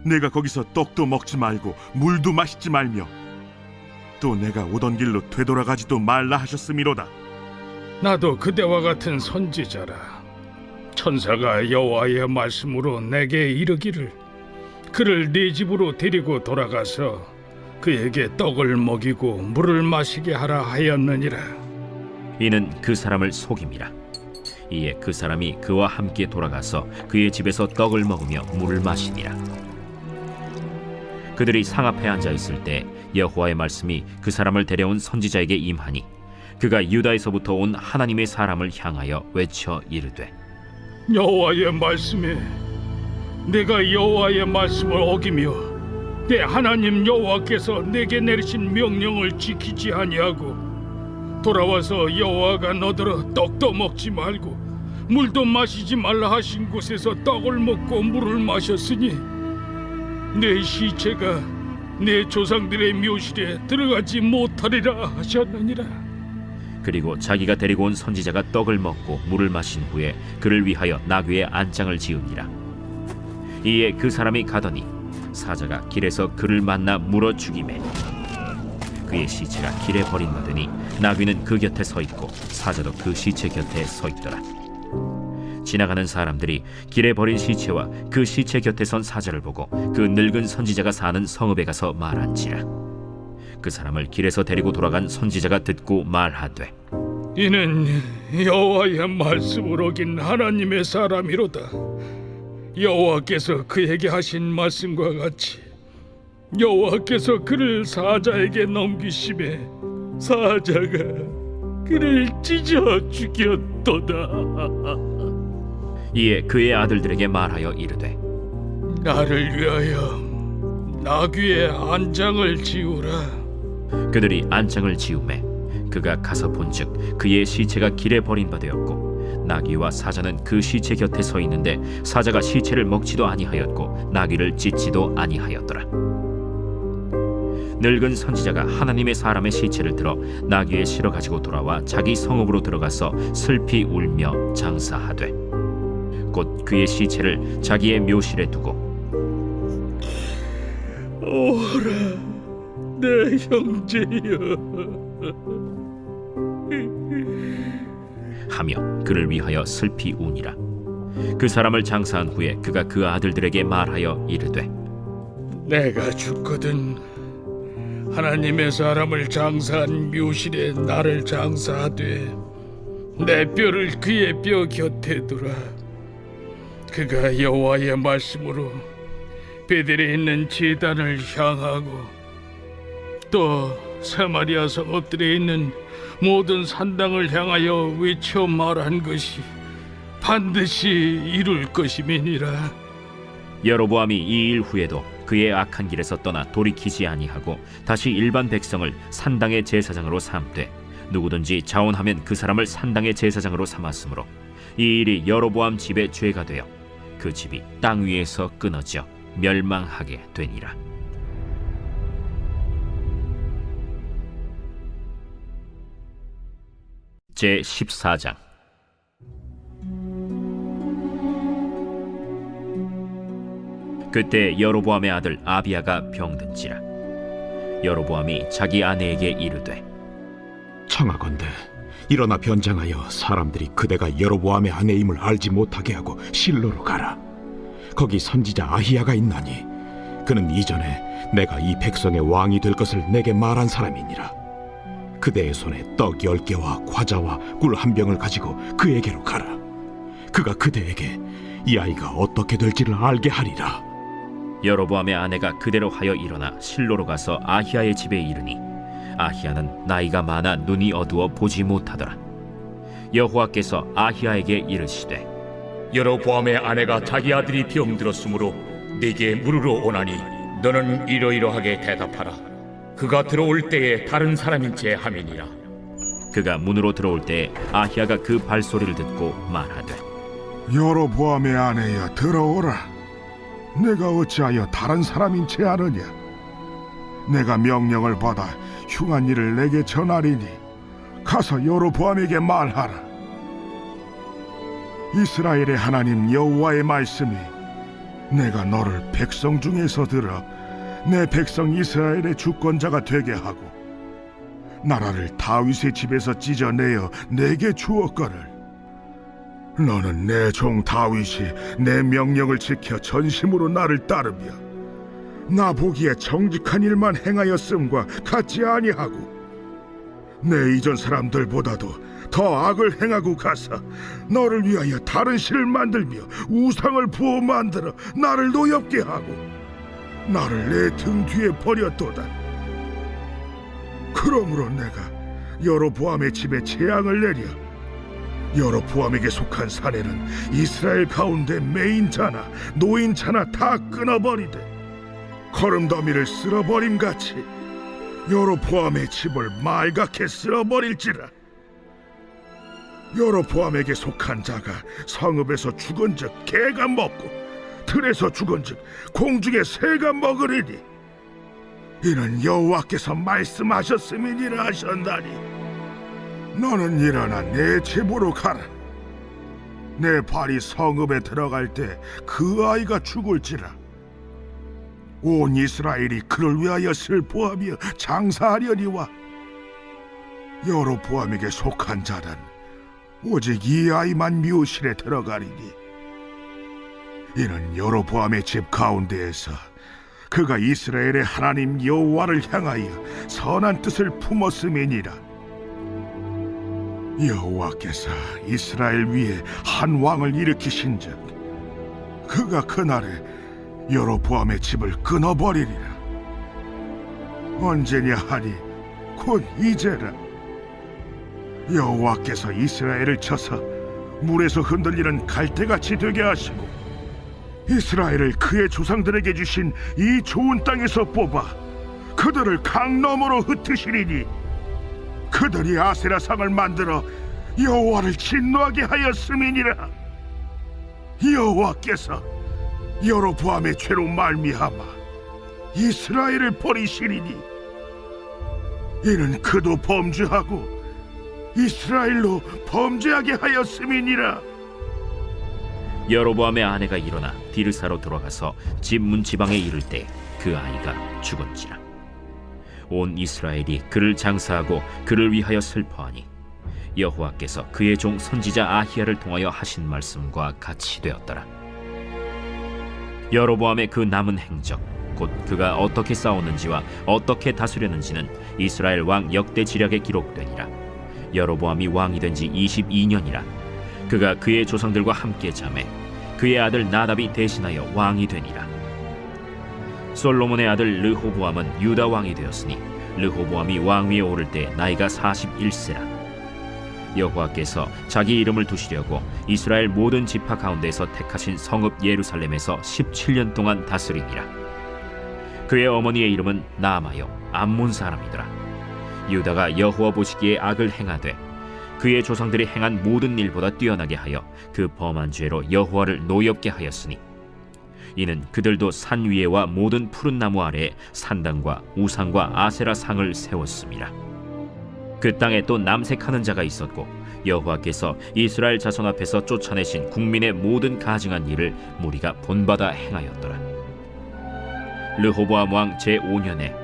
내가 거기서 떡도 먹지 말고 물도 마시지 말며 또 내가 오던 길로 되돌아가지도 말라 하셨음이로다. 나도 그대와 같은 선지자라. 천사가 여호와의 말씀으로 내게 이르기를 그를 네 집으로 데리고 돌아가서 그에게 떡을 먹이고 물을 마시게 하라 하였느니라. 이는 그 사람을 속임이라. 이에 그 사람이 그와 함께 돌아가서 그의 집에서 떡을 먹으며 물을 마시니라. 그들이 상 앞에 앉아 있을 때 여호와의 말씀이 그 사람을 데려온 선지자에게 임하니 그가 유다에서부터 온 하나님의 사람을 향하여 외쳐 이르되 여호와의 말씀에 내가 여호와의 말씀을 어기며 내 하나님 여호와께서 내게 내리신 명령을 지키지 아니하고 돌아와서 여호와가 너더러 떡도 먹지 말고 물도 마시지 말라 하신 곳에서 떡을 먹고 물을 마셨으니 내 시체가 내 조상들의 묘실에 들어가지 못하리라 하셨느니라. 그리고 자기가 데리고 온 선지자가 떡을 먹고 물을 마신 후에 그를 위하여 나귀의 안장을 지으니라. 이에 그 사람이 가더니 사자가 길에서 그를 만나 물어 죽이매 그의 시체가 길에 버림받으니 나귀는 그 곁에 서 있고 사자도 그 시체 곁에 서 있더라. 지나가는 사람들이 길에 버린 시체와 그 시체 곁에 선 사자를 보고 그 늙은 선지자가 사는 성읍에 가서 말한지라. 그 사람을 길에서 데리고 돌아간 선지자가 듣고 말하되 이는 여호와의 말씀을 어긴 하나님의 사람이로다. 여호와께서 그에게 하신 말씀과 같이 여호와께서 그를 사자에게 넘기심에 사자가 그를 찢어 죽였도다. 이에 그의 아들들에게 말하여 이르되 나를 위하여 나귀의 안장을 지우라. 그들이 안장을 지우매 그가 가서 본즉 그의 시체가 길에 버림받았고 나귀와 사자는 그 시체 곁에 서 있는데 사자가 시체를 먹지도 아니하였고 나귀를 찢지도 아니하였더라. 늙은 선지자가 하나님의 사람의 시체를 들어 나귀에 실어 가지고 돌아와 자기 성읍으로 들어가서 슬피 울며 장사하되 곧 그의 시체를 자기의 묘실에 두고 오라 내 형제여 하며 그를 위하여 슬피 우니라. 그 사람을 장사한 후에 그가 그 아들들에게 말하여 이르되 내가 죽거든 하나님의 사람을 장사한 묘실에 나를 장사하되 내 뼈를 그의 뼈 곁에 두라. 그가 여호와의 말씀으로 베델에 있는 제단을 향하고 또 사마리아 성읍들에 있는 모든 산당을 향하여 외쳐 말한 것이 반드시 이룰 것임이니라. 여로보암이 이 일 후에도 그의 악한 길에서 떠나 돌이키지 아니하고 다시 일반 백성을 산당의 제사장으로 삼되 누구든지 자원하면 그 사람을 산당의 제사장으로 삼았으므로 이 일이 여로보암 집의 죄가 되어 그 집이 땅 위에서 끊어져 멸망하게 되니라. 제 14장. 그때 여로보암의 아들 아비야가 병든지라. 여로보암이 자기 아내에게 이르되 청하건대 일어나 변장하여 사람들이 그대가 여로보암의 아내임을 알지 못하게 하고 실로로 가라. 거기 선지자 아히야가 있나니 그는 이전에 내가 이 백성의 왕이 될 것을 내게 말한 사람이니라. 그대의 손에 떡 10개와 과자와 꿀 1병을 가지고 그에게로 가라. 그가 그대에게 이 아이가 어떻게 될지를 알게 하리라. 여로보암의 아내가 그대로 하여 일어나 실로로 가서 아히야의 집에 이르니 아히야는 나이가 많아 눈이 어두워 보지 못하더라. 여호와께서 아히야에게 이르시되 여로보암의 아내가 자기 아들이 병들었으므로 네게 물으러 오나니 너는 이러이러하게 대답하라. 그가 들어올 때에 다른 사람인 채 함이니라. 그가 문으로 들어올 때에 아히야가 그 발소리를 듣고 말하되 여로보암의 아내야, 들어오라. 내가 어찌하여 다른 사람인 채 하느냐? 내가 명령을 받아 흉한 일을 내게 전하리니 가서 여로보암에게 말하라. 이스라엘의 하나님 여호와의 말씀이 내가 너를 백성 중에서 들어 내 백성 이스라엘의 주권자가 되게 하고 나라를 다윗의 집에서 찢어내어 내게 주었거늘. 너는 내 종 다윗이 내 명령을 지켜 전심으로 나를 따르며 나 보기에 정직한 일만 행하였음과 같지 아니하고 내 이전 사람들보다도 더 악을 행하고 가서 너를 위하여 다른 신을 만들며 우상을 부어 만들어 나를 노엽게 하고 나를 내 등 뒤에 버렸도다. 그러므로 내가 여로보암의 집에 재앙을 내려 여로보암에게 속한 사내는 이스라엘 가운데 매인자나 노인자나 다 끊어버리되 거름더미를 쓸어버림같이 여로보암의 집을 말갛게 쓸어버릴지라. 여로보암에게 속한 자가 성읍에서 죽은즉 개가 먹고 들에서 죽은즉 공중의 새가 먹으리니 이는 여호와께서 말씀하셨음이니라 하셨나니 너는 일어나 내 집으로 가라. 내 발이 성읍에 들어갈 때 그 아이가 죽을지라. 온 이스라엘이 그를 위하여 슬퍼하며 장사하려니와 여로보암에게 속한 자는 오직 이 아이만 묘실에 들어가리니 이는 여로보암의 집 가운데에서 그가 이스라엘의 하나님 여호와를 향하여 선한 뜻을 품었음이니라. 여호와께서 이스라엘 위에 한 왕을 일으키신즉 그가 그날에 여로보암의 집을 끊어버리리라. 언제냐 하니 곧 이제라. 여호와께서 이스라엘을 쳐서 물에서 흔들리는 갈대같이 되게 하시고 이스라엘을 그의 조상들에게 주신 이 좋은 땅에서 뽑아 그들을 강 너머로 흩으시리니 그들이 아세라상을 만들어 여호와를 진노하게 하였음이니라. 여호와께서 여로보암의 죄로 말미암아 이스라엘을 버리시리니 이는 그도 범죄하고 이스라엘로 범죄하게 하였음이니라. 여로보암의 아내가 일어나 디르사로 돌아가서 집 문지방에 이를 때 그 아이가 죽은지라. 온 이스라엘이 그를 장사하고 그를 위하여 슬퍼하니 여호와께서 그의 종 선지자 아히야를 통하여 하신 말씀과 같이 되었더라. 여로보암의 그 남은 행적 곧 그가 어떻게 싸웠는지와 어떻게 다스렸는지는 이스라엘 왕 역대 지략에 기록되니라. 여로보암이 왕이 된 지 22년이라. 그가 그의 조상들과 함께 잠에 그의 아들 나답이 대신하여 왕이 되니라. 솔로몬의 아들 르호보암은 유다 왕이 되었으니 르호보암이 왕위에 오를 때 나이가 41세라. 여호와께서 자기 이름을 두시려고 이스라엘 모든 지파 가운데서 택하신 성읍 예루살렘에서 17년 동안 다스리니라. 그의 어머니의 이름은 나아마요 암몬 사람이더라. 유다가 여호와 보시기에 악을 행하되 그의 조상들이 행한 모든 일보다 뛰어나게 하여 그 범한 죄로 여호와를 노엽게 하였으니 이는 그들도 산 위에와 모든 푸른 나무 아래에 산당과 우상과 아세라 상을 세웠습니다. 그 땅에 또 남색하는 자가 있었고 여호와께서 이스라엘 자손 앞에서 쫓아내신 국민의 모든 가증한 일을 무리가 본받아 행하였더라. 르호보암 왕 제5년에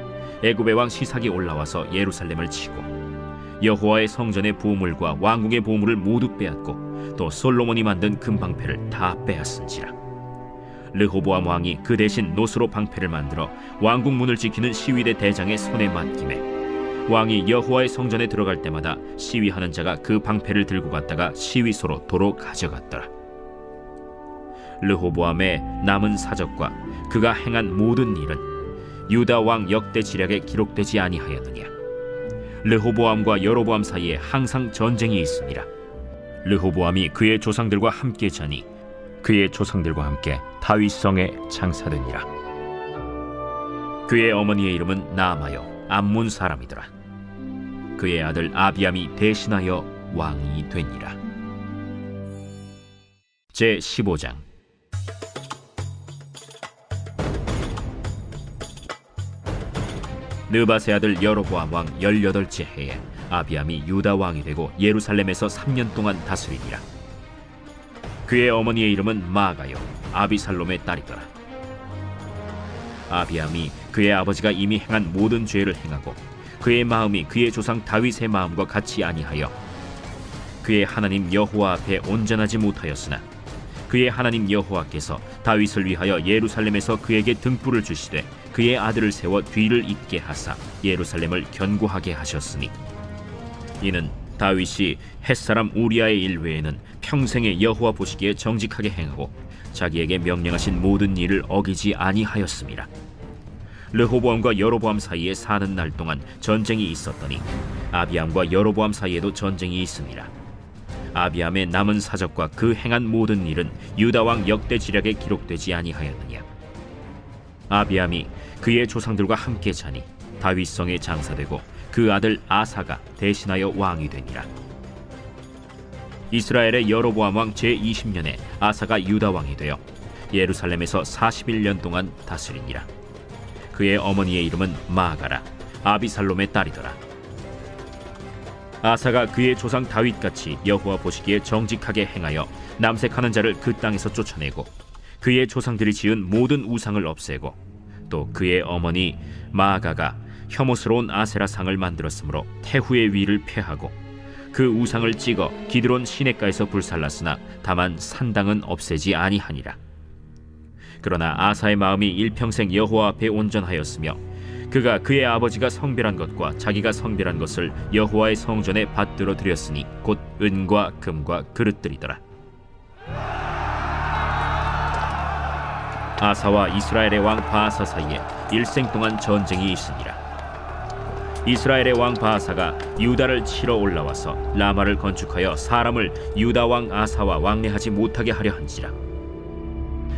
애굽의 왕 시삭이 올라와서 예루살렘을 치고 여호와의 성전의 보물과 왕궁의 보물을 모두 빼앗고 또 솔로몬이 만든 금방패를 다 빼앗은지라. 르호보암 왕이 그 대신 노스로 방패를 만들어 왕궁 문을 지키는 시위대 대장의 손에 맡김에 왕이 여호와의 성전에 들어갈 때마다 시위하는 자가 그 방패를 들고 갔다가 시위소로 도로 가져갔더라. 르호보암의 남은 사적과 그가 행한 모든 일은 유다 왕 역대 지략에 기록되지 아니하였느냐. 르호보암과 여로보암 사이에 항상 전쟁이 있으니라. 르호보암이 그의 조상들과 함께 자니 그의 조상들과 함께 다윗성에 장사되니라. 그의 어머니의 이름은 나아마요 암몬 사람이더라. 그의 아들 아비암이 대신하여 왕이 되니라. 제15장. 느밧의 아들 여로보암 왕 18째 해에 아비암이 유다 왕이 되고 예루살렘에서 3년 동안 다스리니라. 그의 어머니의 이름은 마아가요 아비살롬의 딸이더라. 아비암이 그의 아버지가 이미 행한 모든 죄를 행하고 그의 마음이 그의 조상 다윗의 마음과 같이 아니하여 그의 하나님 여호와 앞에 온전하지 못하였으나 그의 하나님 여호와께서 다윗을 위하여 예루살렘에서 그에게 등불을 주시되 그의 아들을 세워 뒤를 잇게 하사 예루살렘을 견고하게 하셨으니 이는 다윗이 햇사람 우리아의 일 외에는 평생에 여호와 보시기에 정직하게 행하고 자기에게 명령하신 모든 일을 어기지 아니하였습니다. 르호보암과 여로보암 사이에 사는 날 동안 전쟁이 있었더니 아비암과 여로보암 사이에도 전쟁이 있습니다. 아비암의 남은 사적과 그 행한 모든 일은 유다 왕 역대 지략에 기록되지 아니하였느냐. 아비암이 그의 조상들과 함께 자니 다윗성에 장사되고 그 아들 아사가 대신하여 왕이 되니라. 이스라엘의 여로보암 왕 제20년에 아사가 유다 왕이 되어 예루살렘에서 41년 동안 다스리니라. 그의 어머니의 이름은 마아가라 아비살롬의 딸이더라. 아사가 그의 조상 다윗같이 여호와 보시기에 정직하게 행하여 남색하는 자를 그 땅에서 쫓아내고 그의 조상들이 지은 모든 우상을 없애고 또 그의 어머니 마아가가 혐오스러운 아세라 상을 만들었으므로 태후의 위를 폐하고 그 우상을 찍어 기드론 시냇가에서 불살랐으나 다만 산당은 없애지 아니하니라. 그러나 아사의 마음이 일평생 여호와 앞에 온전하였으며 그가 그의 아버지가 성별한 것과 자기가 성별한 것을 여호와의 성전에 받들어 드렸으니 곧 은과 금과 그릇들이더라. 아사와 이스라엘의 왕 바아사 사이에 일생 동안 전쟁이 있으니라. 이스라엘의 왕 바아사가 유다를 치러 올라와서 라마를 건축하여 사람을 유다 왕 아사와 왕래하지 못하게 하려 한지라.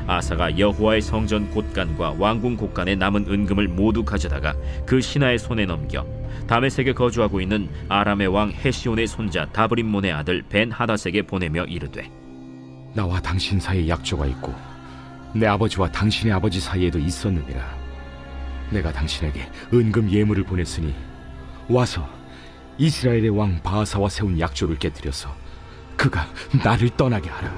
아사가 여호와의 성전 곳간과 왕궁 곳간에 남은 은금을 모두 가져다가 그 신하의 손에 넘겨 다메섹에 거주하고 있는 아람의 왕 헤시온의 손자 다브림몬의 아들 벤 하닷에게 보내며 이르되 나와 당신 사이에 약조가 있고 내 아버지와 당신의 아버지 사이에도 있었느니라. 내가 당신에게 은금 예물을 보냈으니 와서 이스라엘의 왕 바아사와 세운 약조를 깨뜨려서 그가 나를 떠나게 하라.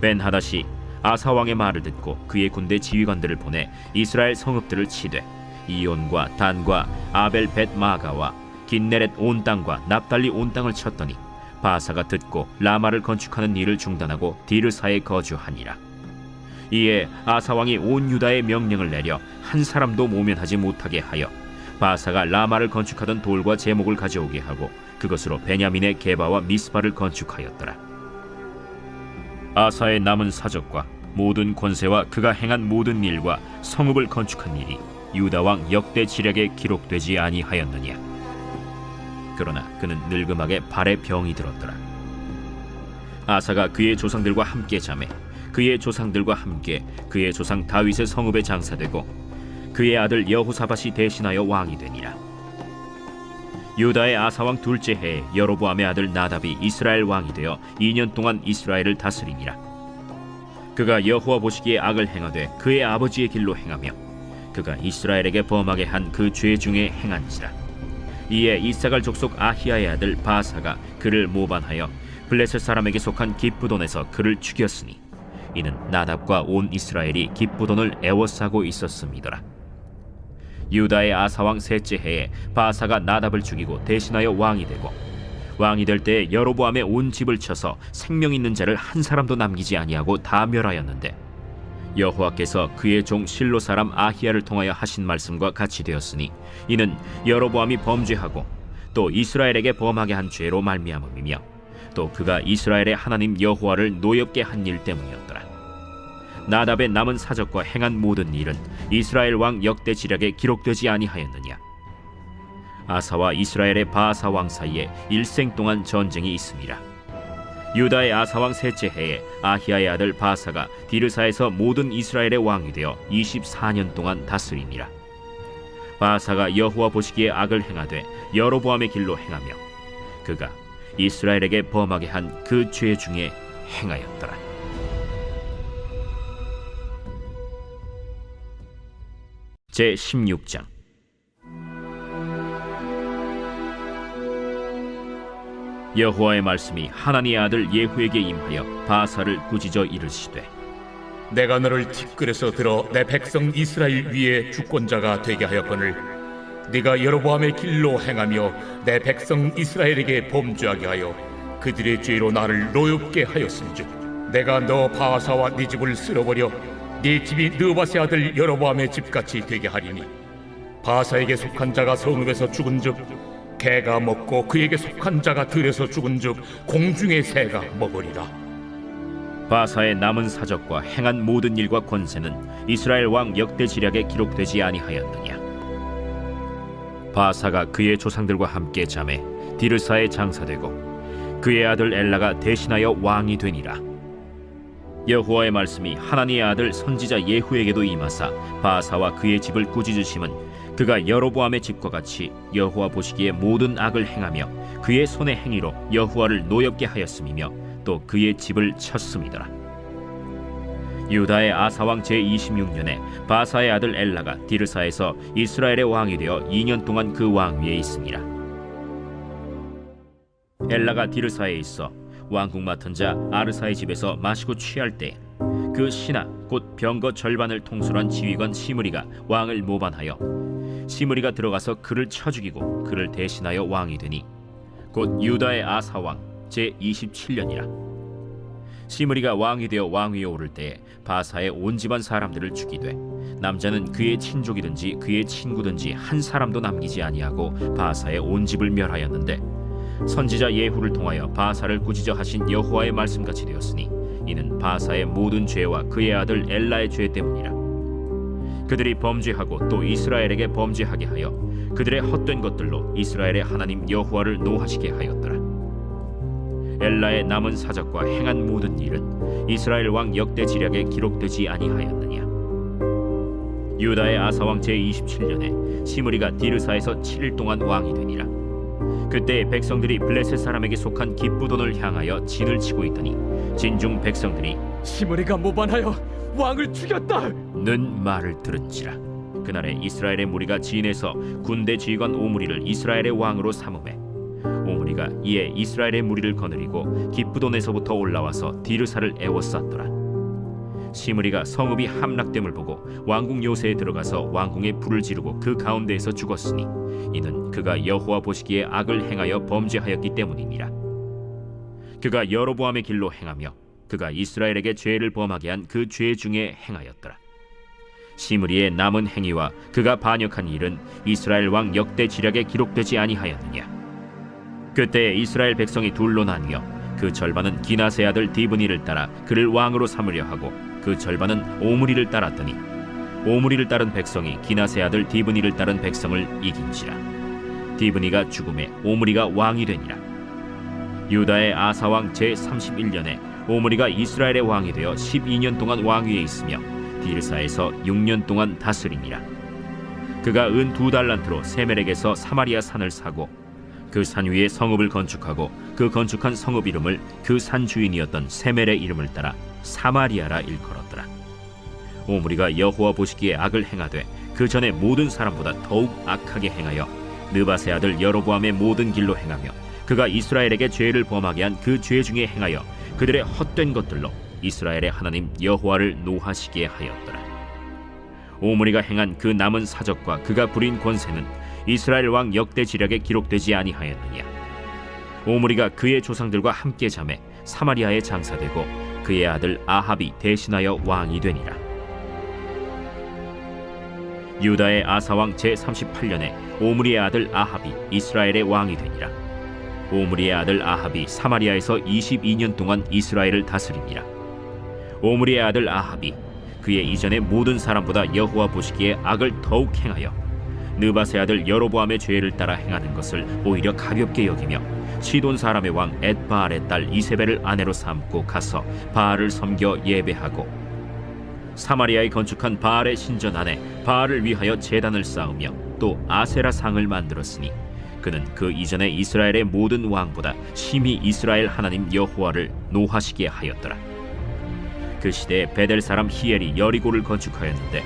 벤 하닷이 아사 왕의 말을 듣고 그의 군대 지휘관들을 보내 이스라엘 성읍들을 치되 이온과 단과 아벨 벳 마가와 긴네렛 온 땅과 납달리 온 땅을 쳤더니 바아사가 듣고 라마를 건축하는 일을 중단하고 디르사에 거주하니라. 이에 아사 왕이 온 유다에 명령을 내려 한 사람도 모면하지 못하게 하여 바아사가 라마를 건축하던 돌과 제목을 가져오게 하고 그것으로 베냐민의 게바와 미스바를 건축하였더라. 아사의 남은 사적과 모든 권세와 그가 행한 모든 일과 성읍을 건축한 일이 유다 왕 역대 지략에 기록되지 아니하였느냐. 그러나 그는 늙음하게 발에 병이 들었더라. 아사가 그의 조상들과 함께 자매 그의 조상들과 함께 그의 조상 다윗의 성읍에 장사되고 그의 아들 여호사밧이 대신하여 왕이 되니라. 유다의 아사왕 둘째 해에 여로보암의 아들 나답이 이스라엘 왕이 되어 2년 동안 이스라엘을 다스리니라. 그가 여호와 보시기에 악을 행하되 그의 아버지의 길로 행하며 그가 이스라엘에게 범하게 한 그 죄 중에 행한지라. 이에 이사갈 족속 아히야의 아들 바사가 그를 모반하여 블레셋 사람에게 속한 깁부돈에서 그를 죽였으니 이는 나답과 온 이스라엘이 깁부돈을 애워싸고 있었음이더라. 유다의 아사왕 셋째 해에 바사가 나답을 죽이고 대신하여 왕이 되고 왕이 될 때에 여로보암의 온 집을 쳐서 생명 있는 자를 한 사람도 남기지 아니하고 다 멸하였는데 여호와께서 그의 종 실로 사람 아히야를 통하여 하신 말씀과 같이 되었으니 이는 여로보암이 범죄하고 또 이스라엘에게 범하게 한 죄로 말미암음이며 또 그가 이스라엘의 하나님 여호와를 노엽게 한 일 때문이었더라. 나답의 남은 사적과 행한 모든 일은 이스라엘 왕 역대 지략에 기록되지 아니하였느냐. 아사와 이스라엘의 바사 왕 사이에 일생 동안 전쟁이 있음이라. 유다의 아사왕 셋째 해에 아히야의 아들 바사가 디르사에서 모든 이스라엘의 왕이 되어 24년 동안 다스리니라. 바사가 여호와 보시기에 악을 행하되 여로보암의 길로 행하며 그가 이스라엘에게 범하게 한 그 죄 중에 행하였더라. 제 16장. 여호와의 말씀이 하나니의 아들 예후에게 임하여 바사를 꾸짖어 이르시되 내가 너를 티끌에서 들어 내 백성 이스라엘 위에 주권자가 되게 하였거늘 네가 여로보암의 길로 행하며 내 백성 이스라엘에게 범죄하게 하여 그들의 죄로 나를 노엽게 하였은즉 내가 너 바사와 네 집을 쓸어버려 네 집이 느바세 아들 여로보암의 집같이 되게 하리니 바사에게 속한 자가 성읍에서 죽은즉 개가 먹고 그에게 속한 자가 들에서 죽은즉 공중의 새가 먹으리라. 바사의 남은 사적과 행한 모든 일과 권세는 이스라엘 왕 역대 지략에 기록되지 아니하였느냐. 바사가 그의 조상들과 함께 자매 디르사에 장사되고 그의 아들 엘라가 대신하여 왕이 되니라. 여호와의 말씀이 하나니의 아들 선지자 예후에게도 임하사 바사와 그의 집을 꾸짖으심은 그가 여로보암의 집과 같이 여호와 보시기에 모든 악을 행하며 그의 손의 행위로 여호와를 노엽게 하였음이며 또 그의 집을 쳤음이더라. 유다의 아사왕 제26년에 바사의 아들 엘라가 디르사에서 이스라엘의 왕이 되어 2년 동안 그 왕위에 있으니라. 엘라가 디르사에 있어 왕궁 맡은 자 아르사의 집에서 마시고 취할 때 그 신하 곧 병거 절반을 통솔한 지휘관 시므리가 왕을 모반하여 시므리가 들어가서 그를 쳐 죽이고 그를 대신하여 왕이 되니 곧 유다의 아사왕 제27년이라. 시므리가 왕이 되어 왕위에 오를 때에 바사의 온 집안 사람들을 죽이되 남자는 그의 친족이든지 그의 친구든지 한 사람도 남기지 아니하고 바사의 온 집을 멸하였는데 선지자 예후를 통하여 바사를 꾸짖어 하신 여호와의 말씀같이 되었으니 이는 바사의 모든 죄와 그의 아들 엘라의 죄 때문이라. 그들이 범죄하고 또 이스라엘에게 범죄하게 하여 그들의 헛된 것들로 이스라엘의 하나님 여호와를 노하시게 하였더라. 엘라의 남은 사적과 행한 모든 일은 이스라엘 왕 역대 지략에 기록되지 아니하였느냐. 유다의 아사왕 제27년에 시므리가 디르사에서 7일 동안 왕이 되니라. 그때 백성들이 블레셋 사람에게 속한 깁부돈을 향하여 진을 치고 있더니 진중 백성들이 시므리가 모반하여 왕을 죽였다는 말을 들은지라. 그날에 이스라엘의 무리가 진에서 군대 지휘관 오므리를 이스라엘의 왕으로 삼음해 오므리가 이에 이스라엘의 무리를 거느리고 깁부돈에서부터 올라와서 디르사를 애워쌌더라. 시므리가 성읍이 함락됨을 보고 왕궁 요새에 들어가서 왕궁에 불을 지르고 그 가운데에서 죽었으니 이는 그가 여호와 보시기에 악을 행하여 범죄하였기 때문이니라. 그가 여로보암의 길로 행하며 그가 이스라엘에게 죄를 범하게 한 그 죄 중에 행하였더라. 시므리의 남은 행위와 그가 반역한 일은 이스라엘 왕 역대 지략에 기록되지 아니하였느냐. 그때 이스라엘 백성이 둘로 나뉘어 그 절반은 기나세 아들 디브니를 따라 그를 왕으로 삼으려 하고 그 절반은 오므리를 따랐더니 오므리를 따른 백성이 기나세 아들 디브니를 따른 백성을 이긴지라. 디브니가 죽음에 오므리가 왕이 되니라. 유다의 아사왕 제31년에 오므리가 이스라엘의 왕이 되어 12년 동안 왕위에 있으며 딜사에서 6년 동안 다스리니라. 그가 은 2달란트로 세멜렉에서 사마리아 산을 사고 그 산 위에 성읍을 건축하고 그 건축한 성읍 이름을 그 산 주인이었던 세멜의 이름을 따라 사마리아라 일컬었더라. 오므리가 여호와 보시기에 악을 행하되 그 전에 모든 사람보다 더욱 악하게 행하여 느밧의 아들 여로보암의 모든 길로 행하며 그가 이스라엘에게 죄를 범하게 한 그 죄 중에 행하여 그들의 헛된 것들로 이스라엘의 하나님 여호와를 노하시게 하였더라. 오므리가 행한 그 남은 사적과 그가 부린 권세는 이스라엘 왕 역대 지략에 기록되지 아니하였느냐. 오므리가 그의 조상들과 함께 잠에 사마리아에 장사되고 그의 아들 아합이 대신하여 왕이 되니라. 유다의 아사왕 제38년에 오므리의 아들 아합이 이스라엘의 왕이 되니라. 오므리의 아들 아합이 사마리아에서 22년 동안 이스라엘을 다스리니라. 오므리의 아들 아합이 그의 이전의 모든 사람보다 여호와 보시기에 악을 더욱 행하여 느밧의 아들 여로보암의 죄를 따라 행하는 것을 오히려 가볍게 여기며 시돈 사람의 왕 엣바알의 딸 이세벨을 아내로 삼고 가서 바알을 섬겨 예배하고 사마리아에 건축한 바알의 신전 안에 바알을 위하여 제단을 쌓으며 또 아세라 상을 만들었으니 그는 그 이전에 이스라엘의 모든 왕보다 심히 이스라엘 하나님 여호와를 노하시게 하였더라. 그 시대에 베델 사람 히엘이 여리고를 건축하였는데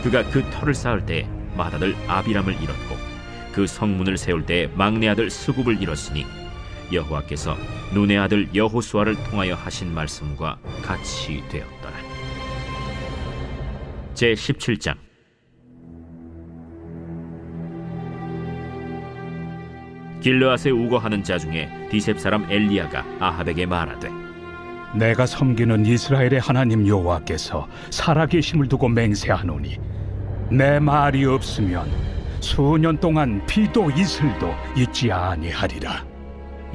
그가 그 터를 쌓을 때에 맏아들 아비람을 잃었고 그 성문을 세울 때에 막내 아들 스굽을 잃었으니 여호와께서 눈의 아들 여호수아를 통하여 하신 말씀과 같이 되었더라. 제17장. 길르앗에 우거하는 자 중에 디셉 사람 엘리야가 아합에게 말하되 내가 섬기는 이스라엘의 하나님 여호와께서 살아계심을 두고 맹세하노니 내 말이 없으면 수년 동안 비도 이슬도 있지 아니하리라.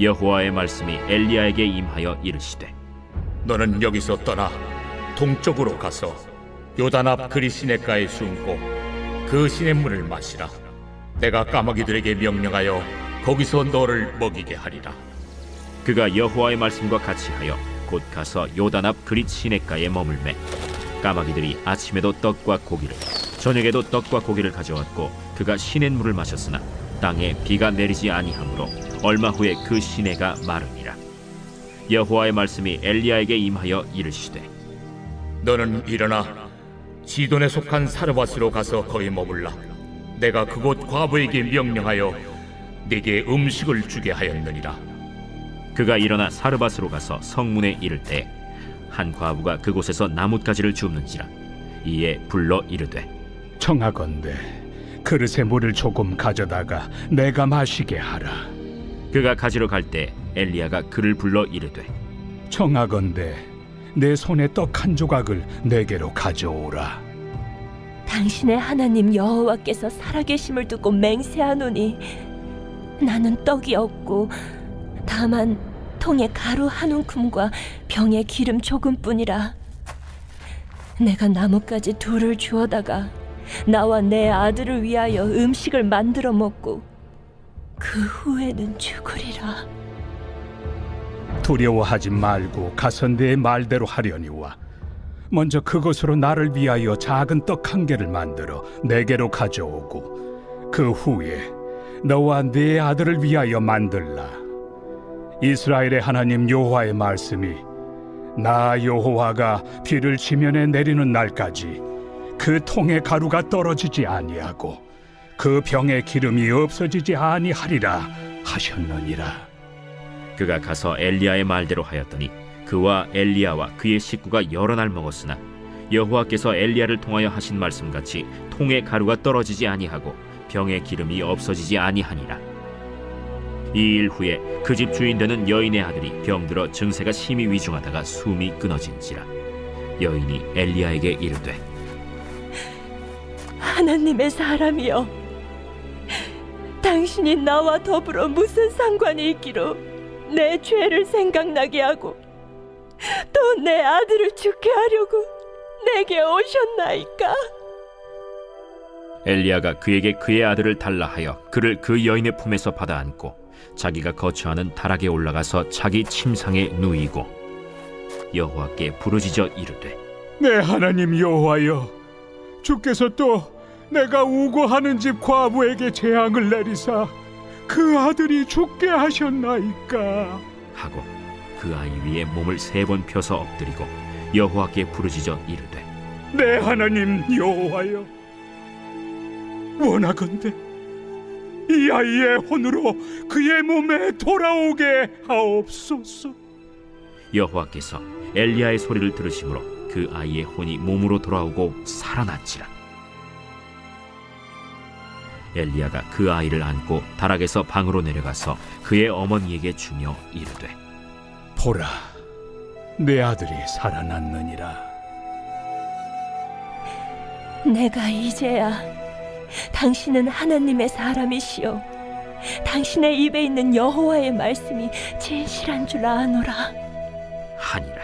여호와의 말씀이 엘리야에게 임하여 이르시되 너는 여기서 떠나 동쪽으로 가서 요단 앞 그리 시냇가에 숨고 그 시냇물을 마시라. 내가 까마귀들에게 명령하여 거기서 너를 먹이게 하리라. 그가 여호와의 말씀과 같이 하여 곧 가서 요단 앞 그릿 시냇가에 머물매 까마귀들이 아침에도 떡과 고기를 저녁에도 떡과 고기를 가져왔고 그가 시냇물을 마셨으나 땅에 비가 내리지 아니하므로 얼마 후에 그 시내가 마르니라. 여호와의 말씀이 엘리야에게 임하여 이르시되 너는 일어나 시돈에 속한 사르밧으로 가서 거기 머물라. 내가 그곳 과부에게 명령하여 네게 음식을 주게 하였느니라. 그가 일어나 사르밧으로 가서 성문에 이를 때 한 과부가 그곳에서 나뭇가지를 줍는지라. 이에 불러 이르되 청하건대 그릇에 물을 조금 가져다가 내가 마시게 하라. 그가 가지러 갈 때 엘리야가 그를 불러 이르되 청하건대 내 손에 떡 한 조각을 내게로 가져오라. 당신의 하나님 여호와께서 살아계심을 두고 맹세하노니 나는 떡이 없고 다만 통에 가루 한 움큼과 병에 기름 조금뿐이라. 내가 나뭇가지 2를 주워다가 나와 내 아들을 위하여 음식을 만들어 먹고 그 후에는 죽으리라. 두려워하지 말고 가서 내 말대로 하려니와 먼저 그것으로 나를 위하여 작은 떡 1개를 만들어 내게로 가져오고 그 후에 너와 네 아들을 위하여 만들라. 이스라엘의 하나님 여호와의 말씀이 나 여호와가 비를 지면에 내리는 날까지 그 통의 가루가 떨어지지 아니하고 그 병의 기름이 없어지지 아니하리라 하셨느니라. 그가 가서 엘리야의 말대로 하였더니 그와 엘리야와 그의 식구가 여러 날 먹었으나 여호와께서 엘리야를 통하여 하신 말씀같이 통의 가루가 떨어지지 아니하고 병의 기름이 없어지지 아니하니라. 이 일 후에 그 집 주인 되는 여인의 아들이 병들어 증세가 심히 위중하다가 숨이 끊어진지라. 여인이 엘리야에게 이르되 하나님의 사람이여 당신이 나와 더불어 무슨 상관이 있기로 내 죄를 생각나게 하고 또 내 아들을 죽게 하려고 내게 오셨나이까? 엘리야가 그에게 그의 아들을 달라 하여 그를 그 여인의 품에서 받아 안고 자기가 거처하는 다락에 올라가서 자기 침상에 누이고 여호와께 부르짖어 이르되 내 하나님 여호와여, 주께서 또 내가 우고하는 집 과부에게 재앙을 내리사 그 아들이 죽게 하셨나이까? 하고 그 아이 위에 몸을 3번 펴서 엎드리고 여호와께 부르짖어 이르되 내 하나님 여호와여, 원하건대 이 아이의 혼으로 그의 몸에 돌아오게 하옵소서. 여호와께서 엘리야의 소리를 들으심으로 그 아이의 혼이 몸으로 돌아오고 살아난지라. 엘리야가 그 아이를 안고 다락에서 방으로 내려가서 그의 어머니에게 주며 이르되 보라, 내 아들이 살아났느니라. 내가 이제야 당신은 하나님의 사람이시오 당신의 입에 있는 여호와의 말씀이 진실한 줄 아노라 하니라.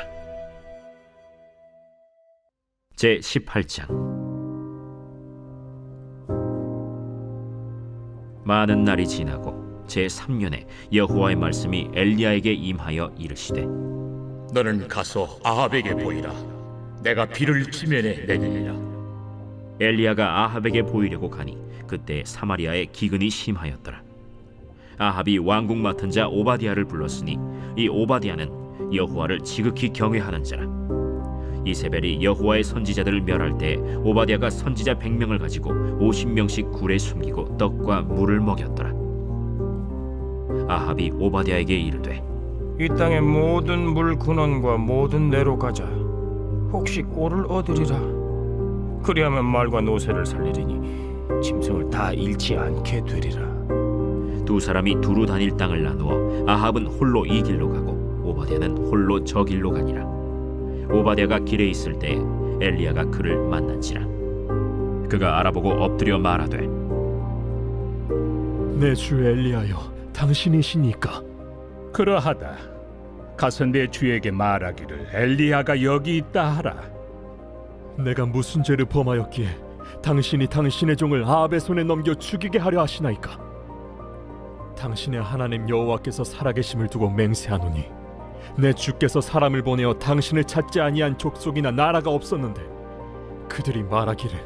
제 18장. 많은 날이 지나고 제 3년에 여호와의 말씀이 엘리야에게 임하여 이르시되 너는 가서 아합에게 보이라. 내가 비를 지면에 내리리라. 엘리야가 아합에게 보이려고 가니 그때 사마리아에 기근이 심하였더라. 아합이 왕궁 맡은 자 오바디아를 불렀으니 이 오바디아는 여호와를 지극히 경외하는 자라. 이세벨이 여호와의 선지자들을 멸할 때 오바디아가 선지자 100명을 가지고 50명씩 굴에 숨기고 떡과 물을 먹였더라. 아합이 오바디아에게 이르되 이 땅의 모든 물 근원과 모든 내로 가자. 혹시 꼴을 얻으리라. 그리하면 말과 노새를 살리리니 짐승을 다 잃지 않게 되리라. 두 사람이 두루 다닐 땅을 나누어 아합은 홀로 이 길로 가고 오바댜는 홀로 저 길로 가니라. 오바댜가 길에 있을 때 엘리야가 그를 만난지라. 그가 알아보고 엎드려 말하되 내 주 엘리야여, 당신이시니까? 그러하다. 가서 내 주에게 말하기를 엘리야가 여기 있다 하라. 내가 무슨 죄를 범하였기에 당신이 당신의 종을 아합의 손에 넘겨 죽이게 하려 하시나이까? 당신의 하나님 여호와께서 살아계심을 두고 맹세하노니 내 주께서 사람을 보내어 당신을 찾지 아니한 족속이나 나라가 없었는데 그들이 말하기를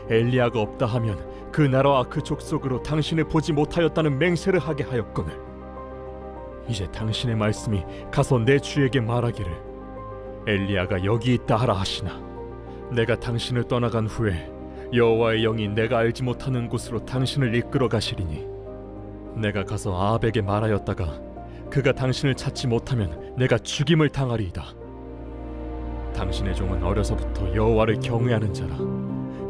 엘리야가 없다 하면 그 나라와 그 족속으로 당신을 보지 못하였다는 맹세를 하게 하였거늘 이제 당신의 말씀이 가서 내 주에게 말하기를 엘리야가 여기 있다 하라 하시나 내가 당신을 떠나간 후에 여호와의 영이 내가 알지 못하는 곳으로 당신을 이끌어 가시리니 내가 가서 아합에게 말하였다가 그가 당신을 찾지 못하면 내가 죽임을 당하리이다. 당신의 종은 어려서부터 여호와를 경외하는 자라.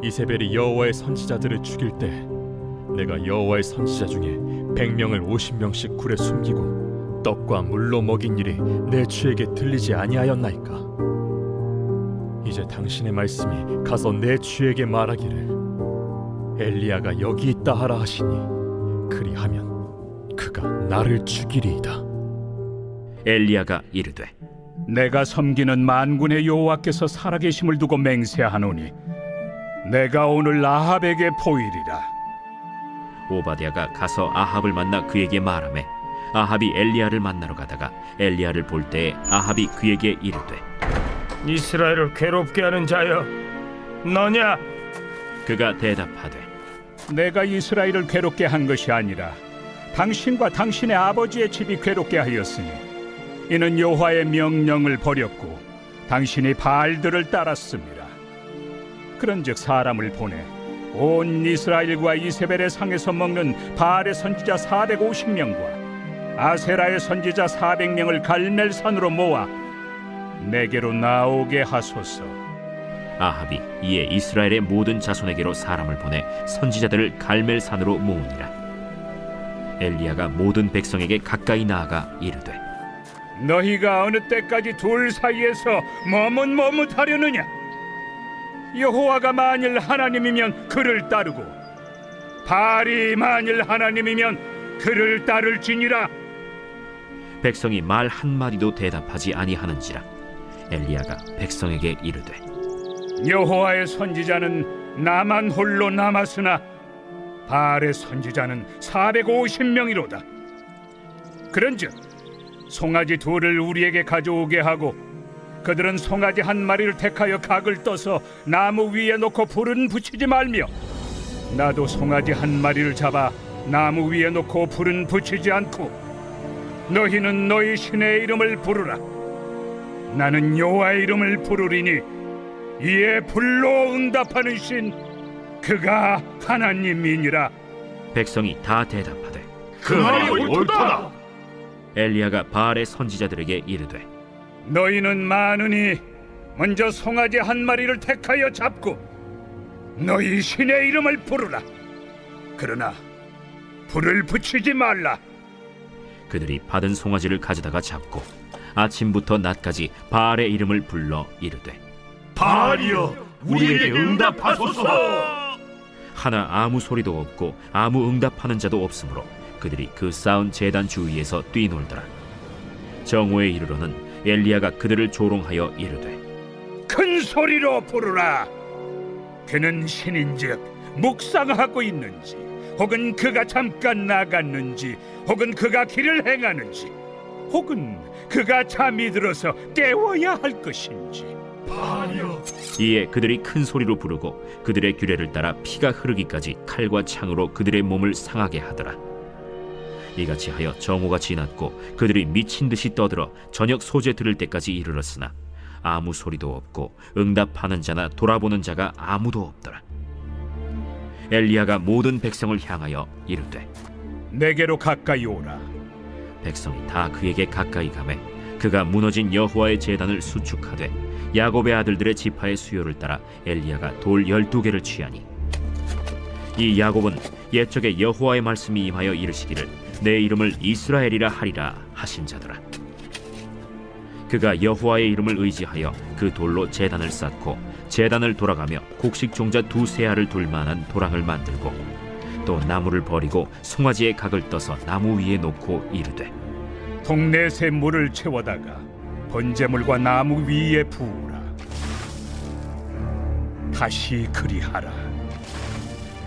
이세벨이 여호와의 선지자들을 죽일 때 내가 여호와의 선지자 중에 100명을 50명씩 굴에 숨기고 떡과 물로 먹인 일이 내 주에게 들리지 아니하였나이까? 이제 당신의 말씀이 가서 내 주에게 말하기를 엘리야가 여기 있다 하라 하시니 그리하면 그가 나를 죽이리이다. 엘리야가 이르되 내가 섬기는 만군의 여호와께서 살아계심을 두고 맹세하노니 내가 오늘 아합에게 보이리라. 오바댜가 가서 아합을 만나 그에게 말하매 아합이 엘리야를 만나러 가다가 엘리야를 볼 때에 아합이 그에게 이르되 이스라엘을 괴롭게 하는 자여, 너냐? 그가 대답하되 내가 이스라엘을 괴롭게 한 것이 아니라 당신과 당신의 아버지의 집이 괴롭게 하였으니 이는 여호와의 명령을 버렸고 당신이 바알들을 따랐습니다. 그런즉 사람을 보내 온 이스라엘과 이세벨의 상에서 먹는 바알의 선지자 450명과 아세라의 선지자 400명을 갈멜산으로 모아 내게로 나오게 하소서. 아합이 이에 이스라엘의 모든 자손에게로 사람을 보내 선지자들을 갈멜산으로 모으니라. 엘리야가 모든 백성에게 가까이 나아가 이르되 너희가 어느 때까지 둘 사이에서 머뭇머뭇하려느냐? 여호와가 만일 하나님이면 그를 따르고 바알이 만일 하나님이면 그를 따를지니라. 백성이 말 한마디도 대답하지 아니하는지라 엘리야가 백성에게 이르되 여호와의 선지자는 나만 홀로 남았으나 바알의 선지자는 450명이로다. 그런즉 송아지 둘을 우리에게 가져오게 하고 그들은 송아지 한 마리를 택하여 각을 떠서 나무 위에 놓고 불은 붙이지 말며 나도 송아지 한 마리를 잡아 나무 위에 놓고 불은 붙이지 않고 너희는 너희 신의 이름을 부르라. 나는 여호와의 이름을 부르리니 이에 불로 응답하는 신 그가 하나님이니라. 백성이 다 대답하되 그 말이 옳도다. 엘리야가 바알의 선지자들에게 이르되 너희는 많으니 먼저 송아지 한 마리를 택하여 잡고 너희 신의 이름을 부르라. 그러나 불을 붙이지 말라. 그들이 받은 송아지를 가져다가 잡고 아침부터 낮까지 바알의 이름을 불러 이르되 바알이여 우리에게 응답하소서. 하나 아무 소리도 없고 아무 응답하는 자도 없으므로 그들이 그 쌓은 제단 주위에서 뛰놀더라. 정오에 이르러는 엘리야가 그들을 조롱하여 이르되 큰 소리로 부르라. 그는 신인즉 묵상하고 있는지 혹은 그가 잠깐 나갔는지 혹은 그가 길을 행하는지 혹은 그가 잠이 들어서 깨워야 할 것인지. 이에 그들이 큰 소리로 부르고 그들의 규례를 따라 피가 흐르기까지 칼과 창으로 그들의 몸을 상하게 하더라. 이같이 하여 정오가 지났고 그들이 미친 듯이 떠들어 저녁 소재 들을 때까지 이르렀으나 아무 소리도 없고 응답하는 자나 돌아보는 자가 아무도 없더라. 엘리야가 모든 백성을 향하여 이르되 내게로 가까이 오라. 백성이 다 그에게 가까이 가매 그가 무너진 여호와의 제단을 수축하되 야곱의 아들들의 지파의 수요를 따라 엘리야가 돌 12개를 취하니 이 야곱은 옛적에 여호와의 말씀이 임하여 이르시기를 내 이름을 이스라엘이라 하리라 하신 자더라. 그가 여호와의 이름을 의지하여 그 돌로 제단을 쌓고 제단을 돌아가며 곡식 종자 2 알을 둘 만한 도랑을 만들고 또 나무를 버리고 송아지의 각을 떠서 나무 위에 놓고 이르되 동네 새 물을 채워다가 번제물과 나무 위에 부으라. 다시 그리하라.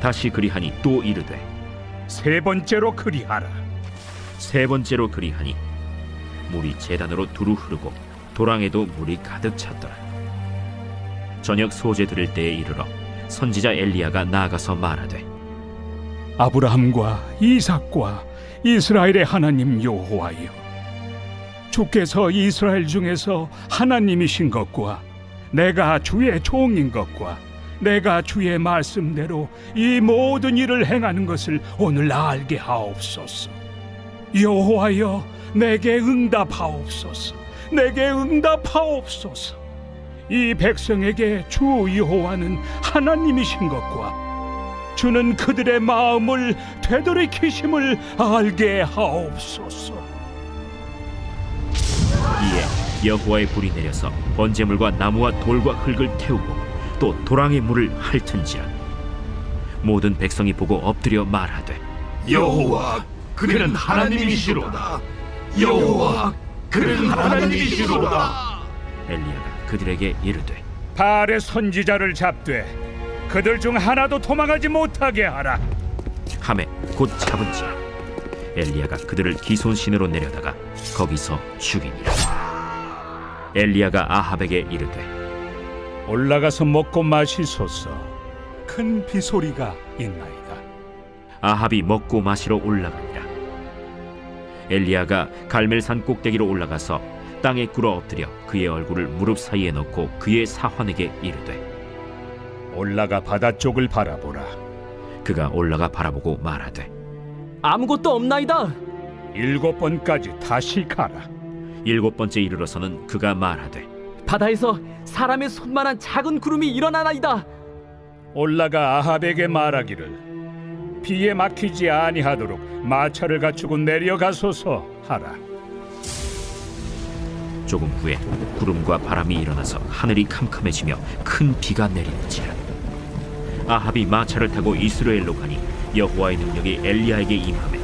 다시 그리하니 또 이르되 3번째로 그리하라. 3번째로 그리하니 물이 제단으로 두루 흐르고 도랑에도 물이 가득 찼더라. 저녁 소재 드릴 때에 이르러 선지자 엘리야가 나아가서 말하되 아브라함과 이삭과 이스라엘의 하나님 여호와여, 주께서 이스라엘 중에서 하나님이신 것과 내가 주의 종인 것과 내가 주의 말씀대로 이 모든 일을 행하는 것을 오늘 알게 하옵소서. 여호와여, 내게 응답하옵소서. 내게 응답하옵소서. 이 백성에게 주 여호와는 하나님이신 것과 주는 그들의 마음을 되돌이키심을 알게 하옵소서. 이에 여호와의 불이 내려서 번제물과 나무와 돌과 흙을 태우고 또 도랑의 물을 핥은지라. 모든 백성이 보고 엎드려 말하되 여호와 그는 하나님이시로다. 여호와 그는 하나님이시로다. 엘리야가 그들에게 이르되 바알의 선지자를 잡되 그들 중 하나도 도망하지 못하게 하라. 하매 곧 잡은지라. 엘리야가 그들을 기손신으로 내려다가 거기서 죽이니라. 엘리야가 아합에게 이르되 올라가서 먹고 마시소서. 큰 비소리가 있나이다. 아합이 먹고 마시러 올라가니라. 엘리야가 갈멜산 꼭대기로 올라가서 땅에 꿇어 엎드려 그의 얼굴을 무릎 사이에 넣고 그의 사환에게 이르되 올라가 바다 쪽을 바라보라. 그가 올라가 바라보고 말하되 아무것도 없나이다. 7번까지 다시 가라. 7번째 이르러서는 그가 말하되 바다에서 사람의 손만한 작은 구름이 일어나나이다. 올라가 아합에게 말하기를 비에 막히지 아니하도록 마차를 갖추고 내려가소서 하라. 조금 후에 구름과 바람이 일어나서 하늘이 캄캄해지며 큰 비가 내리는지라. 아합이 마차를 타고 이스라엘로 가니 여호와의 능력이 엘리야에게 임하매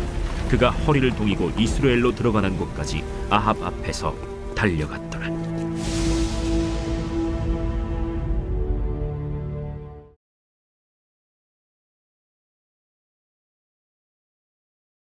그가 허리를 동이고 이스라엘로 들어가는 곳까지 아합 앞에서 달려갔더라.